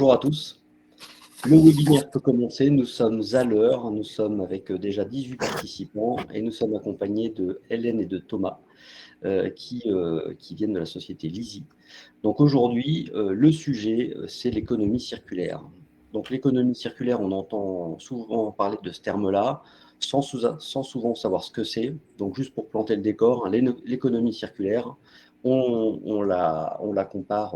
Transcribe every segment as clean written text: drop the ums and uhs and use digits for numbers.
Bonjour à tous. Le webinaire peut commencer. Nous sommes à l'heure. Nous sommes avec déjà 18 participants et nous sommes accompagnés de Hélène et de Thomas qui viennent de la société Lizzy. Donc aujourd'hui, le sujet, c'est l'économie circulaire. Donc l'économie circulaire, on entend souvent parler de ce terme-là, sans souvent savoir ce que c'est. Donc juste pour planter le décor, hein, l'économie circulaire, on la compare,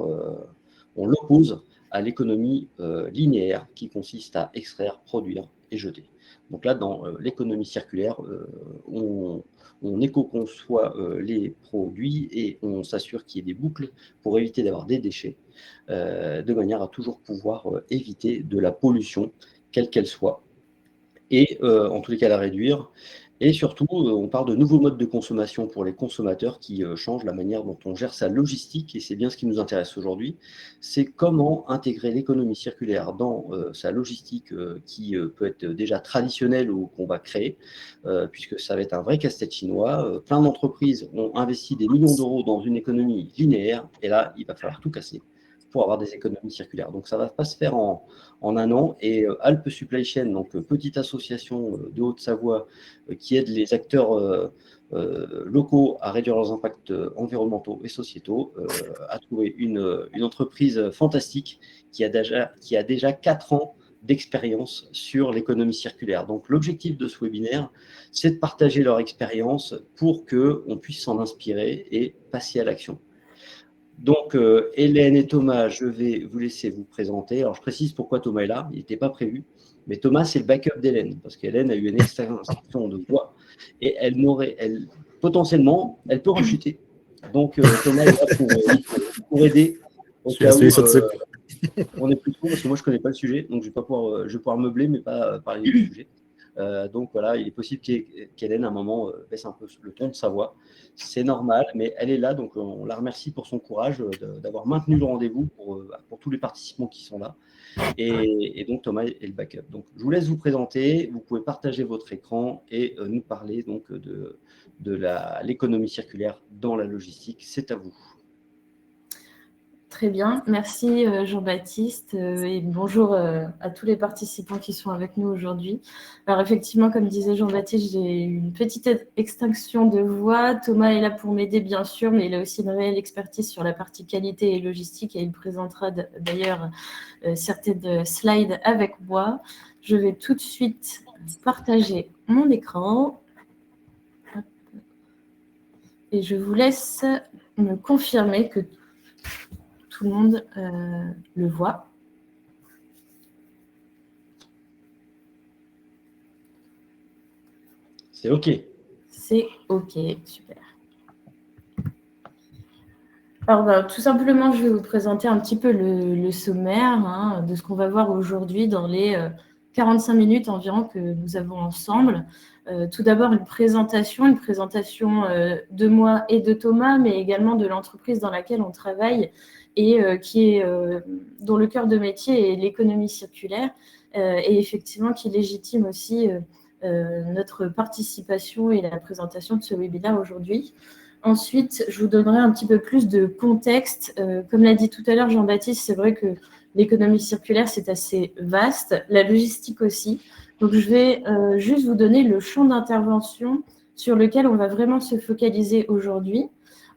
on l'oppose à l'économie linéaire qui consiste à extraire, produire et jeter. Donc là, dans l'économie circulaire, on éco-conçoit les produits et on s'assure qu'il y ait des boucles pour éviter d'avoir des déchets, de manière à toujours pouvoir éviter de la pollution, quelle qu'elle soit, et en tous les cas la réduire. Et surtout, on parle de nouveaux modes de consommation pour les consommateurs qui changent la manière dont on gère sa logistique, et c'est bien ce qui nous intéresse aujourd'hui. C'est comment intégrer l'économie circulaire dans sa logistique qui peut être déjà traditionnelle ou qu'on va créer, puisque ça va être un vrai casse-tête chinois. Plein d'entreprises ont investi des millions d'euros dans une économie linéaire, et là, il va falloir tout casser pour avoir des économies circulaires. Donc ça ne va pas se faire en un an. Et Alpes Supply Chain, donc petite association de Haute-Savoie qui aide les acteurs locaux à réduire leurs impacts environnementaux et sociétaux, a trouvé une entreprise fantastique qui a déjà 4 ans d'expérience sur l'économie circulaire. Donc l'objectif de ce webinaire, c'est de partager leur expérience pour qu'on puisse s'en inspirer et passer à l'action. Donc, Hélène et Thomas, je vais vous laisser vous présenter. Alors, je précise pourquoi Thomas est là, il n'était pas prévu. Mais Thomas, c'est le backup d'Hélène, parce qu'Hélène a eu une extinction de voix et potentiellement, elle peut rechuter. Donc, Thomas est là pour aider au cas où on est plus trop, parce que moi, je ne connais pas le sujet, donc je vais pouvoir meubler, mais pas parler du sujet. Donc voilà, il est possible qu'Hélène, à un moment, baisse un peu le ton de sa voix. C'est normal, mais elle est là, donc on la remercie pour son courage d'avoir maintenu le rendez-vous pour tous les participants qui sont là. Et donc Thomas est le backup. Donc je vous laisse vous présenter, vous pouvez partager votre écran et nous parler donc de l'économie circulaire dans la logistique. C'est à vous. Très bien, merci Jean-Baptiste et bonjour à tous les participants qui sont avec nous aujourd'hui. Alors effectivement, comme disait Jean-Baptiste, j'ai une petite extinction de voix. Thomas est là pour m'aider bien sûr, mais il a aussi une réelle expertise sur la partie qualité et logistique et il présentera d'ailleurs certaines slides avec moi. Je vais tout de suite partager mon écran et je vous laisse me confirmer que tout le monde le voit. C'est OK. C'est OK, super. Alors, tout simplement, je vais vous présenter un petit peu le sommaire de ce qu'on va voir aujourd'hui dans les 45 minutes environ que nous avons ensemble. Tout d'abord, une présentation de moi et de Thomas, mais également de l'entreprise dans laquelle on travaille et dont le cœur de métier est l'économie circulaire et effectivement qui légitime aussi notre participation et la présentation de ce webinaire aujourd'hui. Ensuite, je vous donnerai un petit peu plus de contexte. Comme l'a dit tout à l'heure Jean-Baptiste, c'est vrai que l'économie circulaire, c'est assez vaste, la logistique aussi. Donc, je vais juste vous donner le champ d'intervention sur lequel on va vraiment se focaliser aujourd'hui.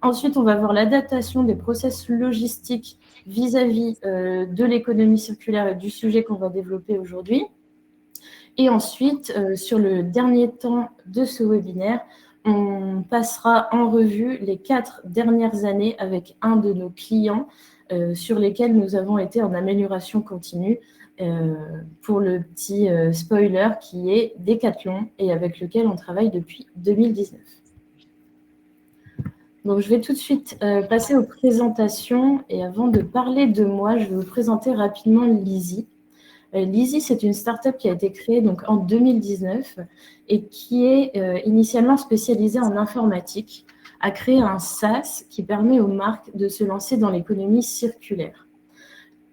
Ensuite, on va voir l'adaptation des process logistiques vis-à-vis de l'économie circulaire et du sujet qu'on va développer aujourd'hui. Et ensuite, sur le dernier temps de ce webinaire, on passera en revue les 4 dernières années avec un de nos clients sur lesquels nous avons été en amélioration continue pour le petit spoiler qui est Decathlon et avec lequel on travaille depuis 2019. Donc, je vais tout de suite passer aux présentations et avant de parler de moi, je vais vous présenter rapidement Lizzy. Lizzy, c'est une start-up qui a été créée donc, en 2019 et qui est initialement spécialisée en informatique, a créé un SaaS qui permet aux marques de se lancer dans l'économie circulaire.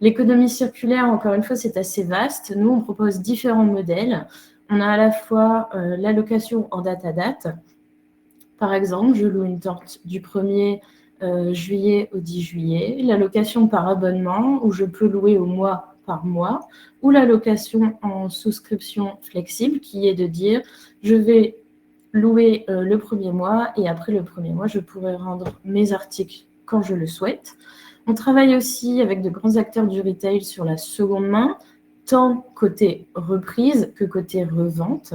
L'économie circulaire, encore une fois, c'est assez vaste. Nous, on propose différents modèles. On a à la fois la location en date. Par exemple, je loue une torte du 1er juillet au 10 juillet. La location par abonnement, où je peux louer au mois par mois, ou la location en souscription flexible, qui est de dire je vais louer le premier mois et après le premier mois, je pourrai rendre mes articles quand je le souhaite. On travaille aussi avec de grands acteurs du retail sur la seconde main, tant côté reprise que côté revente.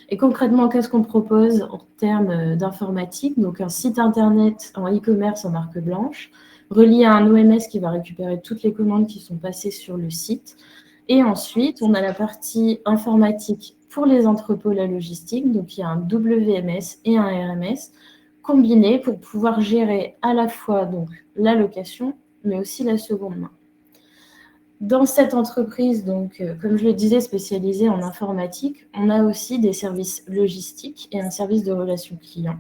Et concrètement, qu'est-ce qu'on propose en termes d'informatique? Donc, un site internet en e-commerce en marque blanche, relié à un OMS qui va récupérer toutes les commandes qui sont passées sur le site. Et ensuite, on a la partie informatique pour les entrepôts, la logistique. Donc, il y a un WMS et un RMS combinés pour pouvoir gérer à la fois donc, la location, mais aussi la seconde main. Dans cette entreprise, donc, comme je le disais, spécialisée en informatique, on a aussi des services logistiques et un service de relations clients.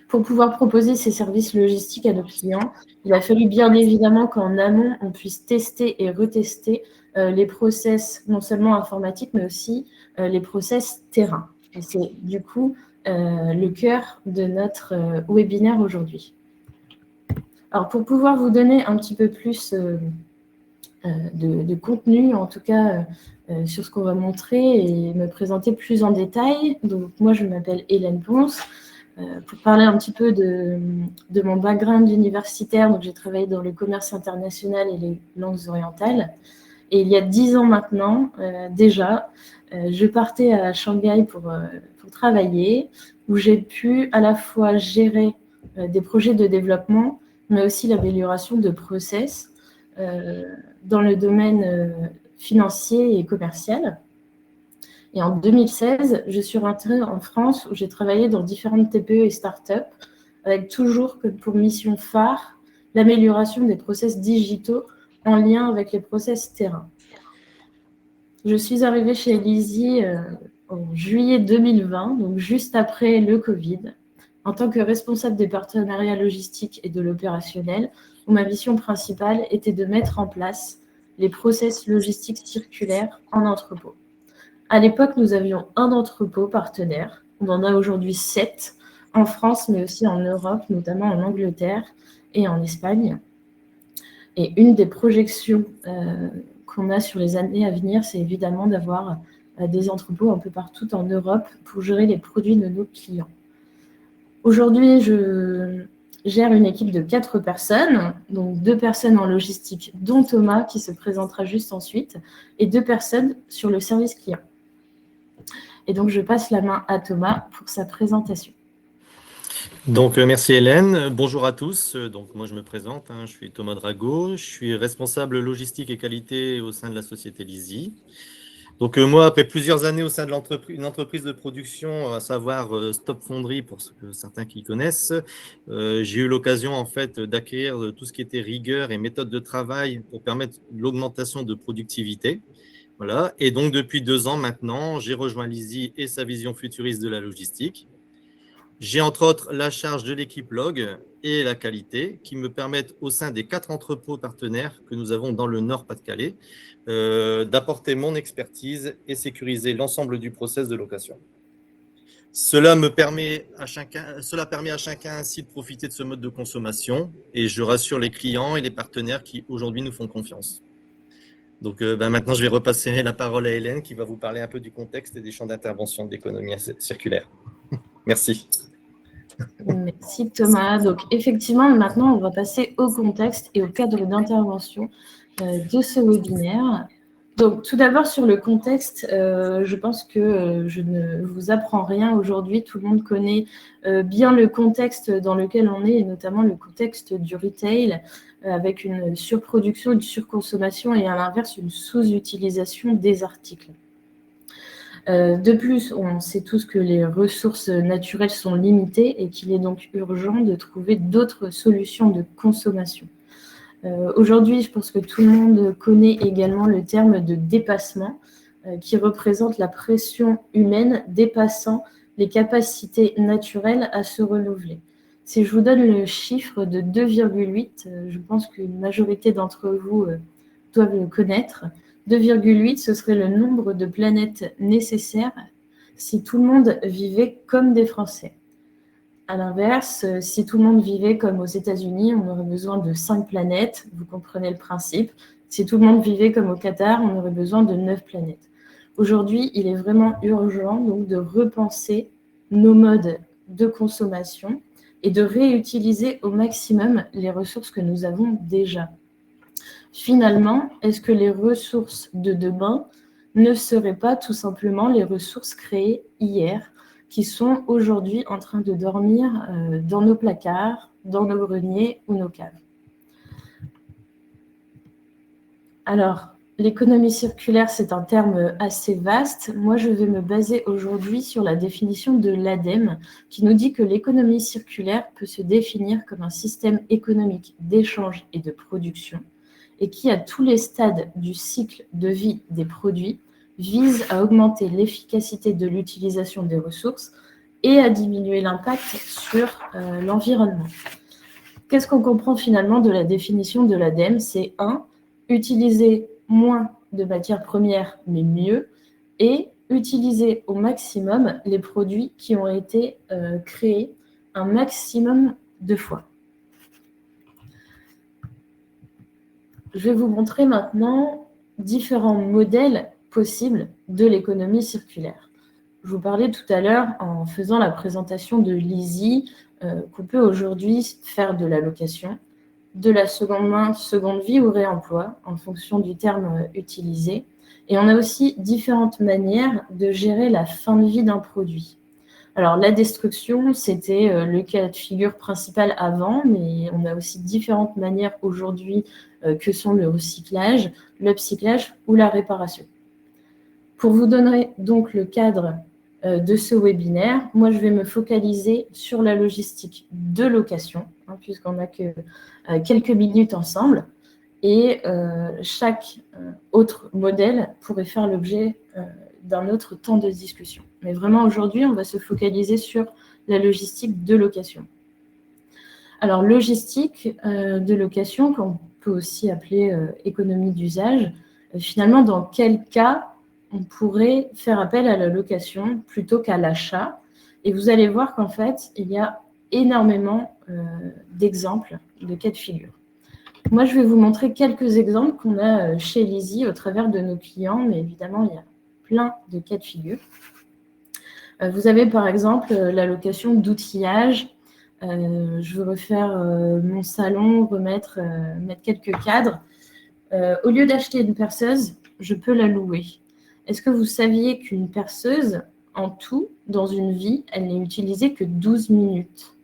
Pour pouvoir proposer ces services logistiques à nos clients, il a fallu bien évidemment qu'en amont, on puisse tester et retester les process, non seulement informatiques, mais aussi les process terrain. Et c'est du coup le cœur de notre webinaire aujourd'hui. Alors, pour pouvoir vous donner un petit peu plus de contenu, en tout cas sur ce qu'on va montrer et me présenter plus en détail. Donc, moi, je m'appelle Hélène Ponce. Pour parler un petit peu de mon background universitaire, donc j'ai travaillé dans le commerce international et les langues orientales. Et il y a 10 ans maintenant, déjà, je partais à Shanghai pour travailler, où j'ai pu à la fois gérer des projets de développement, mais aussi l'amélioration de process dans le domaine financier et commercial. Et en 2016, je suis rentrée en France où j'ai travaillé dans différentes TPE et startups, avec toujours pour mission phare l'amélioration des process digitaux en lien avec les process terrain. Je suis arrivée chez Elizy en juillet 2020, donc juste après le Covid, en tant que responsable des partenariats logistiques et de l'opérationnel, où ma mission principale était de mettre en place les process logistiques circulaires en entrepôt. À l'époque, nous avions un entrepôt partenaire. On en a aujourd'hui 7 en France, mais aussi en Europe, notamment en Angleterre et en Espagne. Et une des projections qu'on a sur les années à venir, c'est évidemment d'avoir des entrepôts un peu partout en Europe pour gérer les produits de nos clients. Aujourd'hui, je gère une équipe de 4 personnes, donc 2 personnes en logistique, dont Thomas, qui se présentera juste ensuite, et 2 personnes sur le service client. Et donc, je passe la main à Thomas pour sa présentation. Donc, merci Hélène. Bonjour à tous. Donc, moi, je me présente. Je suis Thomas Drago. Je suis responsable logistique et qualité au sein de la société Elizy. Donc, moi, après plusieurs années au sein de une entreprise de production, à savoir Stop Fonderie, pour certains qui connaissent, j'ai eu l'occasion, en fait, d'acquérir tout ce qui était rigueur et méthode de travail pour permettre l'augmentation de productivité. Voilà. Et donc, depuis 2 ans maintenant, j'ai rejoint Elizy et sa vision futuriste de la logistique. J'ai entre autres la charge de l'équipe log et la qualité qui me permettent au sein des 4 entrepôts partenaires que nous avons dans le Nord-Pas-de-Calais d'apporter mon expertise et sécuriser l'ensemble du process de location. Cela permet à chacun ainsi de profiter de ce mode de consommation et je rassure les clients et les partenaires qui aujourd'hui nous font confiance. Donc maintenant, je vais repasser la parole à Hélène qui va vous parler un peu du contexte et des champs d'intervention de l'économie circulaire. Merci. Merci Thomas. Donc effectivement, maintenant, on va passer au contexte et au cadre d'intervention de ce webinaire. Donc tout d'abord, sur le contexte, je pense que je ne vous apprends rien aujourd'hui. Tout le monde connaît bien le contexte dans lequel on est, et notamment le contexte du retail, avec une surproduction, une surconsommation et à l'inverse, une sous-utilisation des articles. De plus, on sait tous que les ressources naturelles sont limitées et qu'il est donc urgent de trouver d'autres solutions de consommation. Aujourd'hui, je pense que tout le monde connaît également le terme de dépassement, qui représente la pression humaine dépassant les capacités naturelles à se renouveler. Si je vous donne le chiffre de 2,8, je pense qu'une majorité d'entre vous doivent le connaître. 2,8, ce serait le nombre de planètes nécessaires si tout le monde vivait comme des Français. À l'inverse, si tout le monde vivait comme aux États-Unis, on aurait besoin de 5 planètes, vous comprenez le principe. Si tout le monde vivait comme au Qatar, on aurait besoin de 9 planètes. Aujourd'hui, il est vraiment urgent donc, de repenser nos modes de consommation et de réutiliser au maximum les ressources que nous avons déjà. Finalement, est-ce que les ressources de demain ne seraient pas tout simplement les ressources créées hier, qui sont aujourd'hui en train de dormir dans nos placards, dans nos greniers ou nos caves? Alors, l'économie circulaire, c'est un terme assez vaste. Moi, je vais me baser aujourd'hui sur la définition de l'ADEME, qui nous dit que l'économie circulaire peut se définir comme un système économique d'échange et de production, et qui, à tous les stades du cycle de vie des produits, vise à augmenter l'efficacité de l'utilisation des ressources et à diminuer l'impact sur l'environnement. Qu'est-ce qu'on comprend finalement de la définition de l'ADEME? C'est 1. Utiliser moins de matières premières, mais mieux, et utiliser au maximum les produits qui ont été créés un maximum de fois. Je vais vous montrer maintenant différents modèles possibles de l'économie circulaire. Je vous parlais tout à l'heure en faisant la présentation de l'EASY qu'on peut aujourd'hui faire de la location, de la seconde main, seconde vie ou réemploi, en fonction du terme utilisé. Et on a aussi différentes manières de gérer la fin de vie d'un produit. Alors, la destruction, c'était le cas de figure principal avant, mais on a aussi différentes manières aujourd'hui que sont le recyclage, l'upcyclage ou la réparation. Pour vous donner donc le cadre de ce webinaire, moi, je vais me focaliser sur la logistique de location, puisqu'on n'a que quelques minutes ensemble, et chaque autre modèle pourrait faire l'objet d'un autre temps de discussion. Mais vraiment, aujourd'hui, on va se focaliser sur la logistique de location. Alors, logistique de location, qu'on peut aussi appeler économie d'usage, finalement, dans quel cas on pourrait faire appel à la location plutôt qu'à l'achat? Et vous allez voir qu'en fait, il y a énormément d'exemples de cas de figure. Moi, je vais vous montrer quelques exemples qu'on a chez l'EASY au travers de nos clients, mais évidemment, il y a plein de cas de figure. Vous avez par exemple la location d'outillage. Je veux refaire mon salon, mettre quelques cadres. Au lieu d'acheter une perceuse, je peux la louer. Est-ce que vous saviez qu'une perceuse, en tout, dans une vie, elle n'est utilisée que 12 minutes?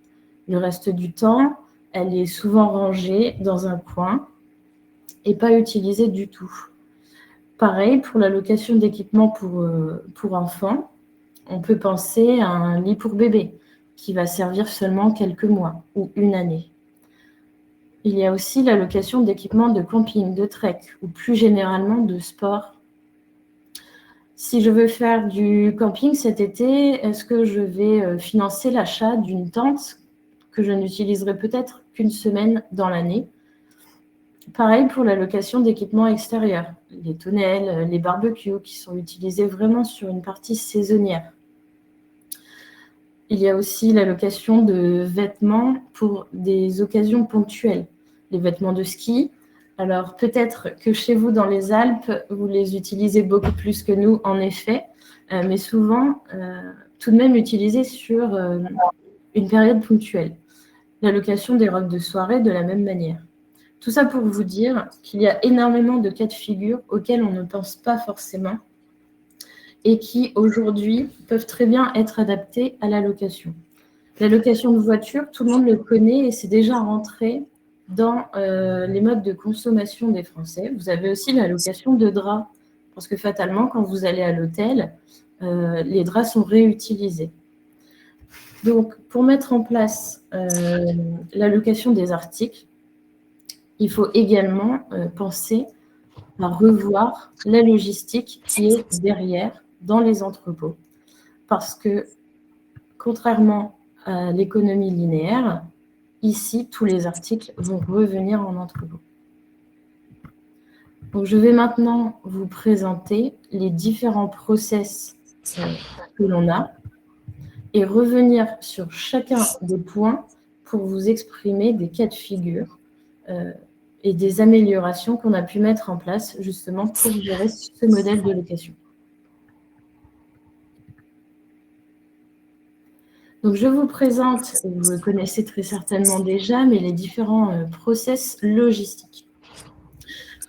Le reste du temps, elle est souvent rangée dans un coin et pas utilisée du tout. Pareil pour la location d'équipements pour enfants. On peut penser à un lit pour bébé qui va servir seulement quelques mois ou une année. Il y a aussi la location d'équipements de camping, de trek ou plus généralement de sport. Si je veux faire du camping cet été, est-ce que je vais financer l'achat d'une tente que je n'utiliserai peut-être qu'une semaine dans l'année? Pareil pour la location d'équipements extérieurs, les tonnelles, les barbecues qui sont utilisés vraiment sur une partie saisonnière. Il y a aussi la location de vêtements pour des occasions ponctuelles, les vêtements de ski. Alors, peut-être que chez vous, dans les Alpes, vous les utilisez beaucoup plus que nous, en effet, mais souvent, tout de même utilisés sur une période ponctuelle. La location des robes de soirée, de la même manière. Tout ça pour vous dire qu'il y a énormément de cas de figure auxquels on ne pense pas forcément et qui, aujourd'hui, peuvent très bien être adaptés à la location. La location de voiture, tout le monde le connaît et c'est déjà rentré dans les modes de consommation des Français. Vous avez aussi la location de draps, parce que fatalement, quand vous allez à l'hôtel, les draps sont réutilisés. Donc, pour mettre en place la location des articles, il faut également penser à revoir la logistique qui est derrière, dans les entrepôts. Parce que, contrairement à l'économie linéaire, ici, tous les articles vont revenir en entrepôt. Donc, je vais maintenant vous présenter les différents process que l'on a et revenir sur chacun des points pour vous exprimer des cas de figure et des améliorations qu'on a pu mettre en place justement pour gérer ce modèle de location. Donc, je vous présente, vous le connaissez très certainement déjà, mais les différents process logistiques.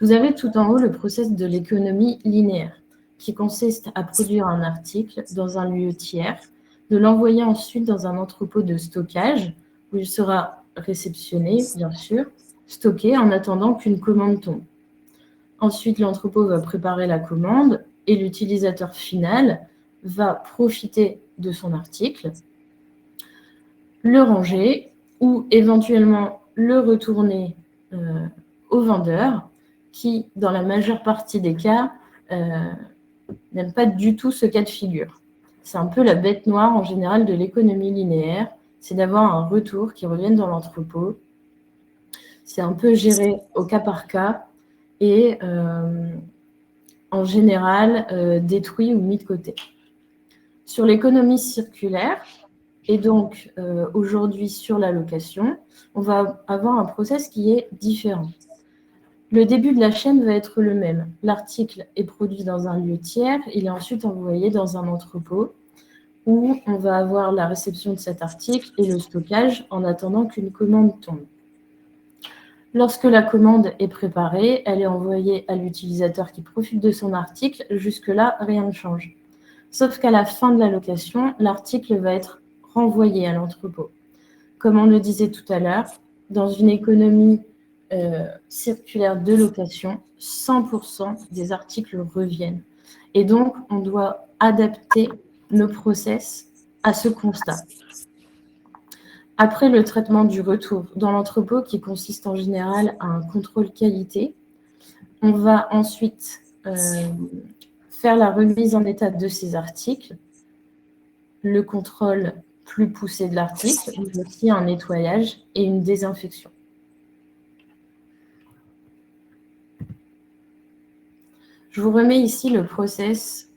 Vous avez tout en haut le process de l'économie linéaire, qui consiste à produire un article dans un lieu tiers, de l'envoyer ensuite dans un entrepôt de stockage, où il sera réceptionné, bien sûr, stocké en attendant qu'une commande tombe. Ensuite, l'entrepôt va préparer la commande et l'utilisateur final va profiter de son article, le ranger ou éventuellement le retourner au vendeur qui, dans la majeure partie des cas, n'aime pas du tout ce cas de figure. C'est un peu la bête noire en général de l'économie linéaire, c'est d'avoir un retour qui revienne dans l'entrepôt. C'est un peu géré au cas par cas et en général détruit ou mis de côté. Sur l'économie circulaire, et donc, aujourd'hui, sur la location, on va avoir un process qui est différent. Le début de la chaîne va être le même. L'article est produit dans un lieu tiers, il est ensuite envoyé dans un entrepôt où on va avoir la réception de cet article et le stockage en attendant qu'une commande tombe. Lorsque la commande est préparée, elle est envoyée à l'utilisateur qui profite de son article. Jusque-là, rien ne change. Sauf qu'à la fin de la location, l'article va être renvoyé à l'entrepôt. Comme on le disait tout à l'heure, dans une économie circulaire de location, 100% des articles reviennent. Et donc, on doit adapter nos process à ce constat. Après le traitement du retour dans l'entrepôt, qui consiste en général à un contrôle qualité, on va ensuite faire la remise en état de ces articles, le contrôle plus poussé de l'article, mais aussi un nettoyage et une désinfection. Je vous remets ici le process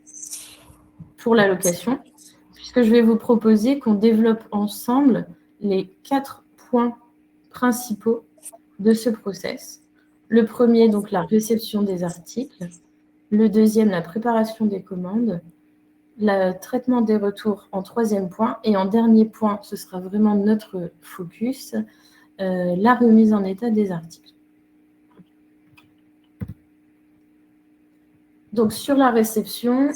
pour la location, puisque je vais vous proposer qu'on développe ensemble les 4 points principaux de ce process. Le premier, donc la réception des articles. Le deuxième, la préparation des commandes. Le traitement des retours en troisième point. Et en dernier point, ce sera vraiment notre focus, la remise en état des articles. Donc, sur la réception,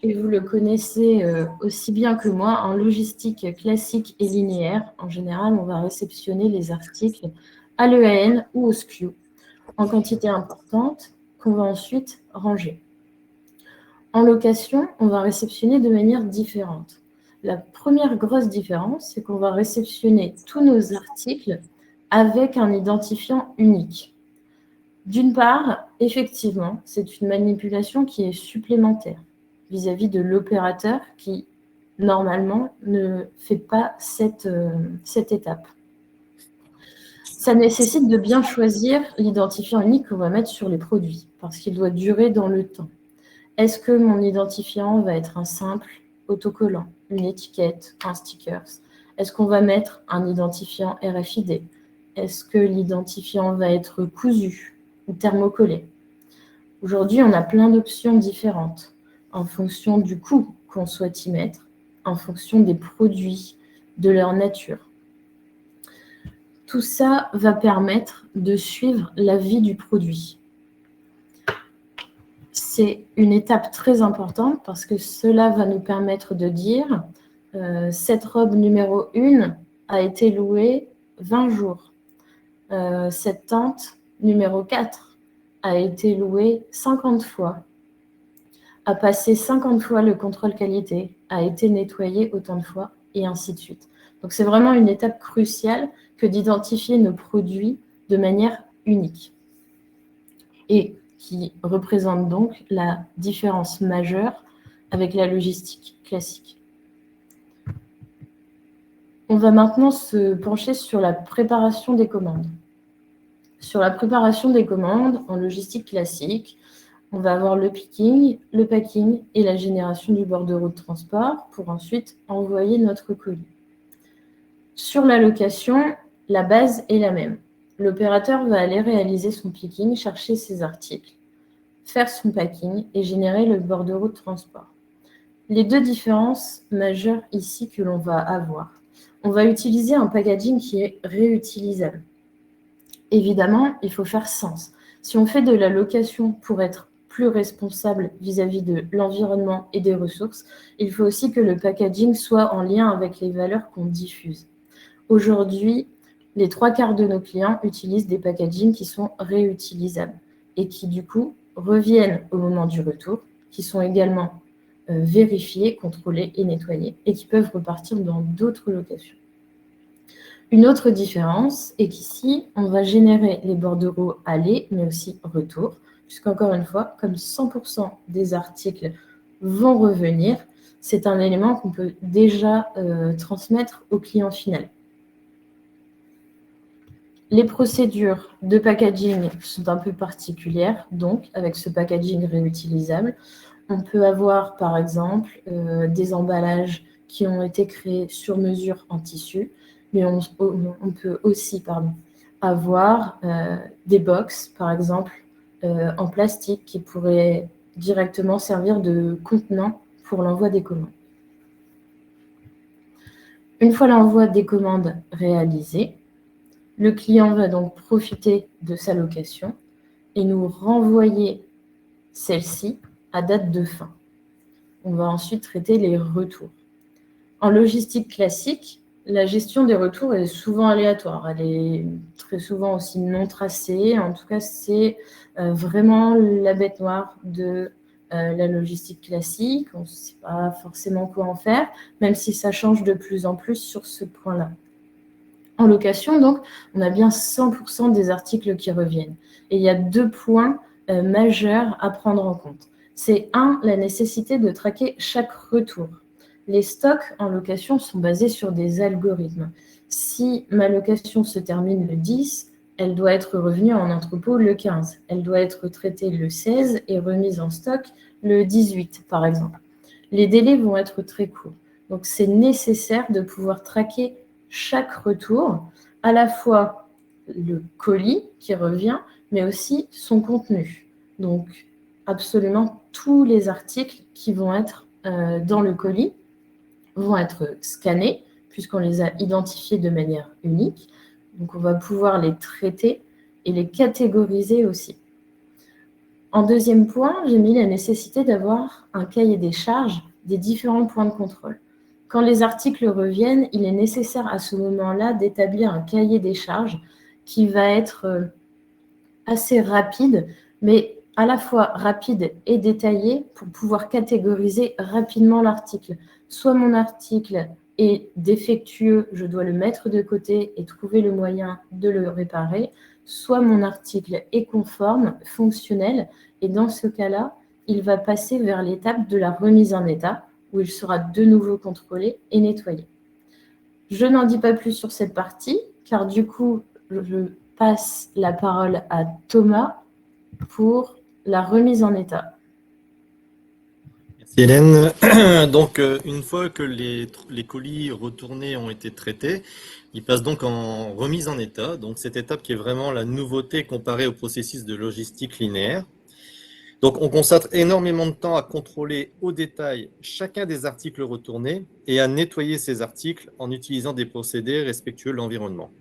et vous le connaissez aussi bien que moi, en logistique classique et linéaire, en général, on va réceptionner les articles à l'EAN ou au SKU en quantité importante qu'on va ensuite ranger. En location, on va réceptionner de manière différente. La première grosse différence, c'est qu'on va réceptionner tous nos articles avec un identifiant unique. D'une part, effectivement, c'est une manipulation qui est supplémentaire vis-à-vis de l'opérateur qui, normalement, ne fait pas cette étape. Ça nécessite de bien choisir l'identifiant unique qu'on va mettre sur les produits, parce qu'il doit durer dans le temps. Est-ce que mon identifiant va être un simple autocollant, une étiquette, un sticker? Est-ce qu'on va mettre un identifiant RFID? Est-ce que l'identifiant va être cousu ou thermocollé? Aujourd'hui, on a plein d'options différentes en fonction du coût qu'on souhaite y mettre, en fonction des produits, de leur nature. Tout ça va permettre de suivre la vie du produit. C'est une étape très importante parce que cela va nous permettre de dire cette robe numéro 1 a été louée 20 jours. Cette tente numéro 4 a été louée 50 fois, a passé 50 fois le contrôle qualité, a été nettoyée autant de fois, et ainsi de suite. Donc, c'est vraiment une étape cruciale que d'identifier nos produits de manière unique et qui représente donc la différence majeure avec la logistique classique. On va maintenant se pencher sur la préparation des commandes. Sur la préparation des commandes en logistique classique, on va avoir le picking, le packing et la génération du bordereau de transport pour ensuite envoyer notre colis. Sur la location, la base est la même. l'opérateur va aller réaliser son picking, chercher ses articles, faire son packing et générer le bordereau de transport. Les deux différences majeures ici que l'on va avoir. On va utiliser un packaging qui est réutilisable. Évidemment, il faut faire sens. Si on fait de la location pour être plus responsable vis-à-vis de l'environnement et des ressources, il faut aussi que le packaging soit en lien avec les valeurs qu'on diffuse. Aujourd'hui, les 3/4 de nos clients utilisent des packagings qui sont réutilisables et qui, du coup, reviennent au moment du retour, qui sont également vérifiés, contrôlés et nettoyés et qui peuvent repartir dans d'autres locations. Une autre différence est qu'ici, on va générer les bordereaux aller, mais aussi retour, puisqu'encore une fois, comme 100% des articles vont revenir, c'est un élément qu'on peut déjà transmettre au client final. Les procédures de packaging sont un peu particulières, donc avec ce packaging réutilisable, on peut avoir par exemple des emballages qui ont été créés sur mesure en tissu, mais on peut aussi avoir des box, par exemple, en plastique qui pourraient directement servir de contenant pour l'envoi des commandes. Une fois l'envoi des commandes réalisé, le client va donc profiter de sa location et nous renvoyer celle-ci à date de fin. On va ensuite traiter les retours. En logistique classique, la gestion des retours est souvent aléatoire. Elle est très souvent aussi non tracée. En tout cas, c'est vraiment la bête noire de la logistique classique. On ne sait pas forcément quoi en faire, même si ça change de plus en plus sur ce point-là. En location, donc, on a bien 100% des articles qui reviennent. Et il y a 2 points majeurs à prendre en compte. C'est 1, la nécessité de traquer chaque retour. Les stocks en location sont basés sur des algorithmes. Si ma location se termine le 10, elle doit être revenue en entrepôt le 15. Elle doit être traitée le 16 et remise en stock le 18, par exemple. Les délais vont être très courts. Donc, c'est nécessaire de pouvoir traquer chaque retour, à la fois le colis qui revient, mais aussi son contenu. Donc, absolument tous les articles qui vont être dans le colis vont être scannés, puisqu'on les a identifiés de manière unique. Donc, on va pouvoir les traiter et les catégoriser aussi. En deuxième point, j'ai mis la nécessité d'avoir un cahier des charges des différents points de contrôle. Quand les articles reviennent, il est nécessaire à ce moment-là d'établir un cahier des charges qui va être assez rapide, mais à la fois rapide et détaillé pour pouvoir catégoriser rapidement l'article. Soit mon article est défectueux, je dois le mettre de côté et trouver le moyen de le réparer, soit mon article est conforme, fonctionnel, et dans ce cas-là, il va passer vers l'étape de la remise en état, où il sera de nouveau contrôlé et nettoyé. Je n'en dis pas plus sur cette partie, car du coup, je passe la parole à Thomas pour la remise en état. Merci Hélène. Donc, une fois que les colis retournés ont été traités, ils passent donc en remise en état. Donc, cette étape qui est vraiment la nouveauté comparée au processus de logistique linéaire. Donc, on consacre énormément de temps à contrôler au détail chacun des articles retournés et à nettoyer ces articles en utilisant des procédés respectueux de l'environnement.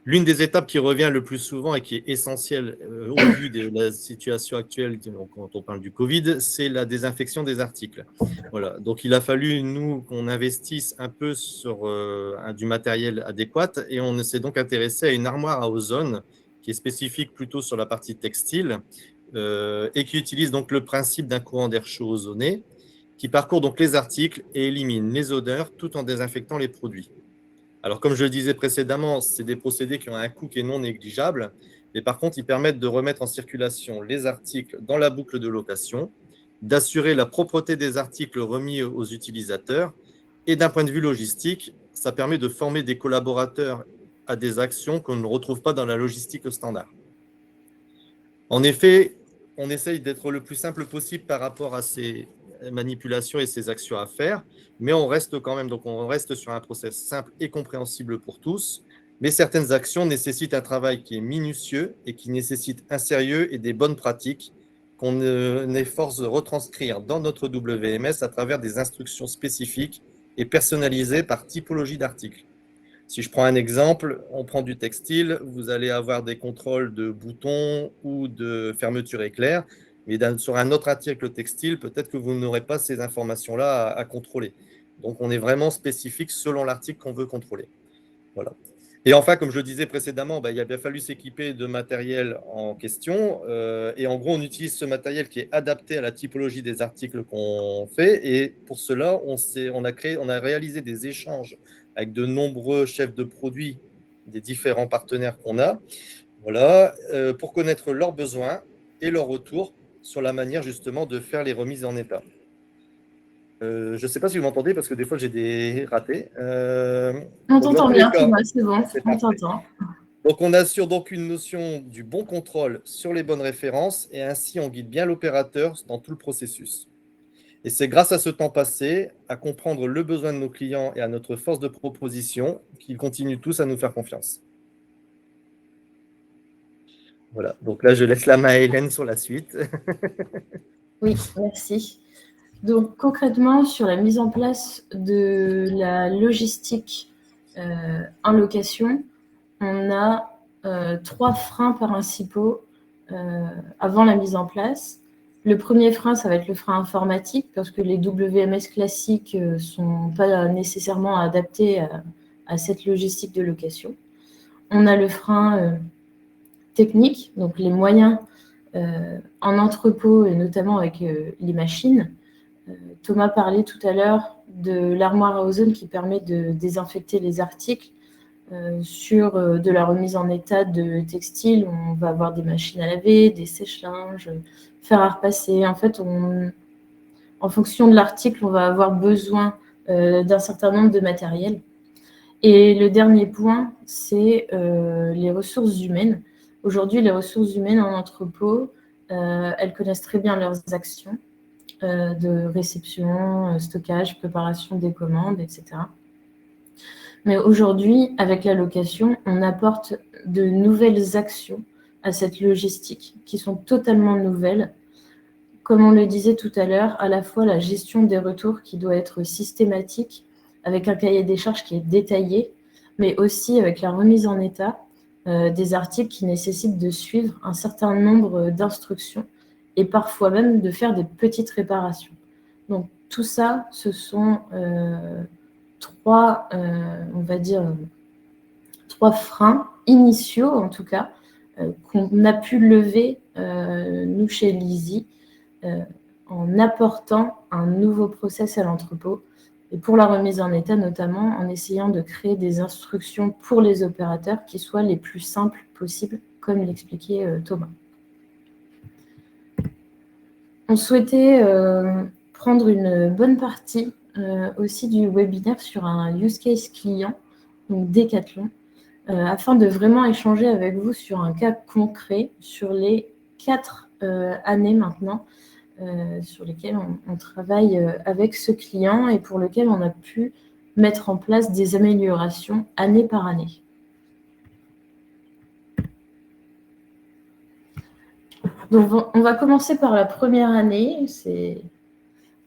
L'une des étapes qui revient le plus souvent et qui est essentielle au vu de la situation actuelle, quand on parle du Covid, c'est la désinfection des articles. Voilà. Donc, il a fallu, nous, qu'on investisse un peu sur du matériel adéquat et on s'est donc intéressé à une armoire à ozone qui est spécifique plutôt sur la partie textile et qui utilise donc le principe d'un courant d'air chaud ozonné qui parcourt donc les articles et élimine les odeurs tout en désinfectant les produits. Alors, comme je le disais précédemment, c'est des procédés qui ont un coût qui est non négligeable, mais par contre, ils permettent de remettre en circulation les articles dans la boucle de location, d'assurer la propreté des articles remis aux utilisateurs, et d'un point de vue logistique, ça permet de former des collaborateurs à des actions qu'on ne retrouve pas dans la logistique standard. En effet, on essaye d'être le plus simple possible par rapport à ces manipulations et ces actions à faire, mais on reste quand même, donc on reste sur un process simple et compréhensible pour tous, Mais certaines actions nécessitent un travail qui est minutieux et qui nécessite un sérieux et des bonnes pratiques qu'on efforce de retranscrire dans notre WMS à travers des instructions spécifiques et personnalisées par typologie d'article. Si je prends un exemple, on prend du textile, vous allez avoir des contrôles de boutons ou de fermeture éclair, mais sur un autre article textile, peut-être que vous n'aurez pas ces informations-là à contrôler. Donc, on est vraiment spécifique selon l'article qu'on veut contrôler. Voilà. Et enfin, comme je le disais précédemment, il a bien fallu s'équiper de matériel en question. Et en gros, on utilise ce matériel qui est adapté à la typologie des articles qu'on fait. Et pour cela, on a réalisé des échanges avec de nombreux chefs de produits des différents partenaires qu'on a, voilà, pour connaître leurs besoins et leurs retours sur la manière justement de faire les remises en état. Je ne sais pas si vous m'entendez parce que des fois j'ai des ratés. On Donc, dans t'entend tous les bien, cas, Thomas, c'est bon, c'est on parfait. t'entend. Donc, on assure donc une notion du bon contrôle sur les bonnes références et ainsi on guide bien l'opérateur dans tout le processus. Et c'est grâce à ce temps passé, à comprendre le besoin de nos clients et à notre force de proposition qu'ils continuent tous à nous faire confiance. Voilà, donc là je laisse la main à Hélène sur la suite. Oui, merci. Donc concrètement, sur la mise en place de la logistique en location, on a 3 freins principaux avant la mise en place. Le premier frein, ça va être le frein informatique, parce que les WMS classiques ne sont pas nécessairement adaptés à cette logistique de location. On a le frein technique, donc les moyens en entrepôt, et notamment avec les machines. Thomas parlait tout à l'heure de l'armoire à ozone qui permet de désinfecter les articles. Sur de la remise en état de textile, on va avoir des machines à laver, des sèche-linges, fer à repasser. En fait, en fonction de l'article, on va avoir besoin d'un certain nombre de matériel. Et le dernier point, c'est les ressources humaines. Aujourd'hui, les ressources humaines en entrepôt, elles connaissent très bien leurs actions de réception, stockage, préparation des commandes, etc. Mais aujourd'hui, avec la location, on apporte de nouvelles actions à cette logistique qui sont totalement nouvelles. Comme on le disait tout à l'heure, à la fois la gestion des retours qui doit être systématique, avec un cahier des charges qui est détaillé, mais aussi avec la remise en état des articles qui nécessitent de suivre un certain nombre d'instructions et parfois même de faire des petites réparations. Donc tout ça, ce sont trois freins initiaux, en tout cas, qu'on a pu lever, nous, chez Lizzie, en apportant un nouveau process à l'entrepôt, et pour la remise en état, notamment en essayant de créer des instructions pour les opérateurs qui soient les plus simples possibles, comme l'expliquait Thomas. On souhaitait prendre une bonne partie aussi du webinaire sur un use case client, donc Decathlon, afin de vraiment échanger avec vous sur un cas concret sur les 4 années maintenant sur lesquelles on travaille avec ce client et pour lequel on a pu mettre en place des améliorations année par année. Donc, on va commencer par la première année, c'est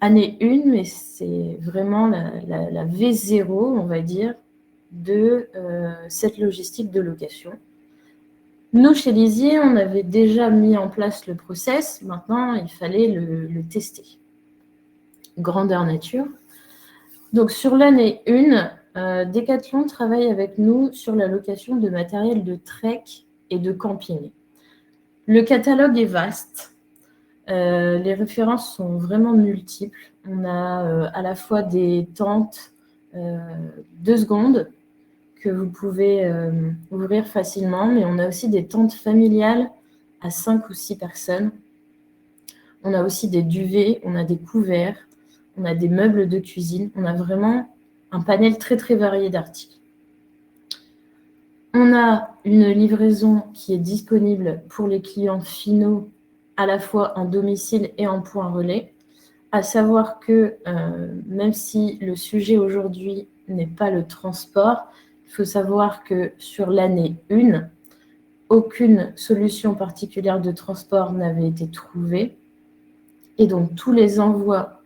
année 1, mais c'est vraiment la V0, on va dire, de cette logistique de location. Nous, chez Lizzie, on avait déjà mis en place le process. Maintenant, il fallait le tester. Grandeur nature. Donc, sur l'année 1, Decathlon travaille avec nous sur la location de matériel de trek et de camping. Le catalogue est vaste. Les références sont vraiment multiples. On a à la fois des tentes 2 secondes que vous pouvez ouvrir facilement, mais on a aussi des tentes familiales à 5 ou 6 personnes. On a aussi des duvets, on a des couverts, on a des meubles de cuisine. On a vraiment un panel très, très varié d'articles. On a une livraison qui est disponible pour les clients finaux, à la fois en domicile et en point relais. À savoir que même si le sujet aujourd'hui n'est pas le transport, il il faut savoir que sur l'année 1, aucune solution particulière de transport n'avait été trouvée. Et donc, tous les envois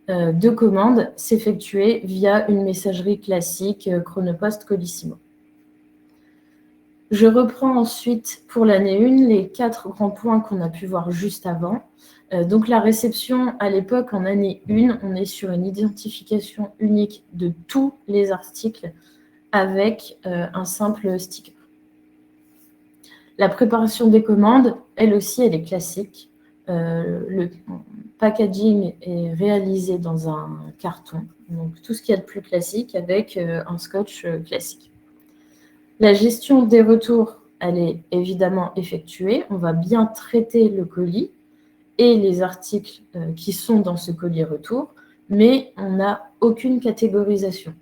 de commandes s'effectuaient via une messagerie classique Chronopost Colissimo. Je reprends ensuite pour l'année 1 les 4 grands points qu'on a pu voir juste avant. Donc la réception à l'époque, en année 1, on est sur une identification unique de tous les articles avec un simple sticker. La préparation des commandes, elle aussi, elle est classique. Le packaging est réalisé dans un carton, donc tout ce qu'il y a de plus classique avec un scotch classique. La gestion des retours, elle est évidemment effectuée. On va bien traiter le colis et les articles qui sont dans ce colis retour, mais on n'a aucune catégorisation.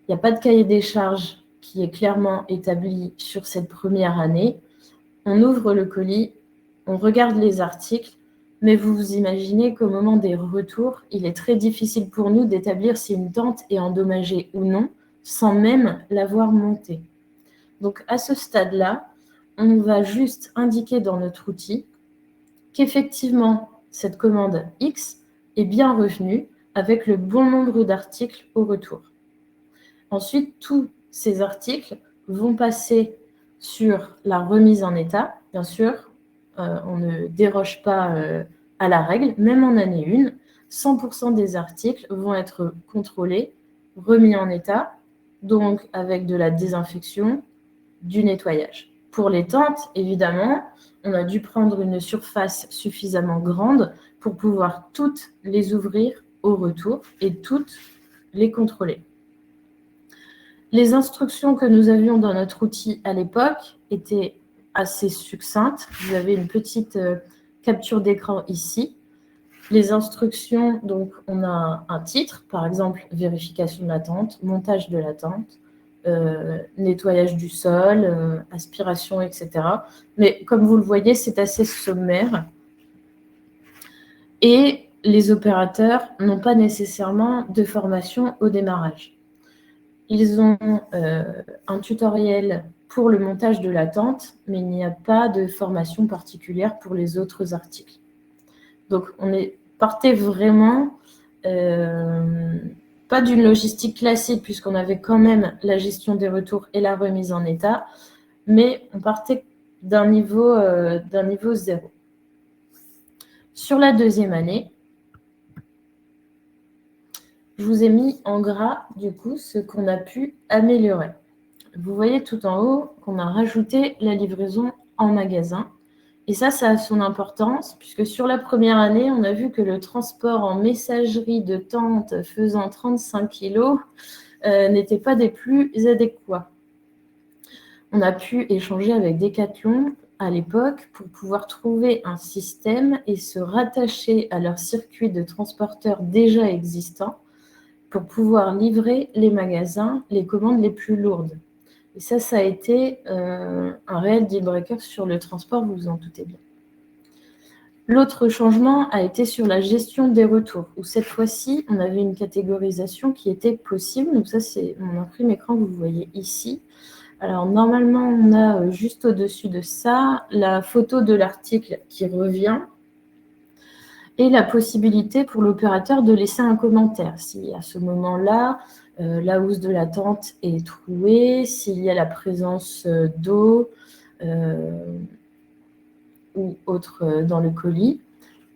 Il n'y a pas de cahier des charges qui est clairement établi sur cette première année. On ouvre le colis, on regarde les articles, mais vous vous imaginez qu'au moment des retours, il est très difficile pour nous d'établir si une tente est endommagée ou non, sans même l'avoir montée. Donc à ce stade-là, on va juste indiquer dans notre outil qu'effectivement, cette commande X est bien revenue avec le bon nombre d'articles au retour. Ensuite, tous ces articles vont passer sur la remise en état. Bien sûr, on ne déroge pas à la règle, même en année 1, 100% des articles vont être contrôlés, remis en état, donc avec de la désinfection, du nettoyage. Pour les tentes, évidemment, on a dû prendre une surface suffisamment grande pour pouvoir toutes les ouvrir au retour et toutes les contrôler. Les instructions que nous avions dans notre outil à l'époque étaient assez succinctes. Vous avez une petite capture d'écran ici. Les instructions, donc on a un titre, par exemple vérification de la tente, montage de la tente, nettoyage du sol, aspiration, etc. Mais comme vous le voyez, c'est assez sommaire. Et les opérateurs n'ont pas nécessairement de formation au démarrage. Ils ont un tutoriel pour le montage de la tente, mais il n'y a pas de formation particulière pour les autres articles. Donc, partait vraiment pas d'une logistique classique, puisqu'on avait quand même la gestion des retours et la remise en état, mais on partait d'un niveau 0. Sur la deuxième année, je vous ai mis en gras, du coup, ce qu'on a pu améliorer. Vous voyez tout en haut qu'on a rajouté la livraison en magasin. Et ça a son importance, puisque sur la première année, on a vu que le transport en messagerie de tente faisant 35 kg n'était pas des plus adéquats. On a pu échanger avec Decathlon à l'époque pour pouvoir trouver un système et se rattacher à leur circuit de transporteurs déjà existants pour pouvoir livrer les magasins, les commandes les plus lourdes. Et ça a été un réel deal breaker sur le transport, vous vous en doutez bien. L'autre changement a été sur la gestion des retours, où cette fois-ci, on avait une catégorisation qui était possible. Donc ça, c'est mon imprime écran que vous voyez ici. Alors normalement, on a juste au-dessus de ça la photo de l'article qui revient et la possibilité pour l'opérateur de laisser un commentaire. Si à ce moment-là, la housse de la tente est trouée, s'il y a la présence d'eau ou autre dans le colis.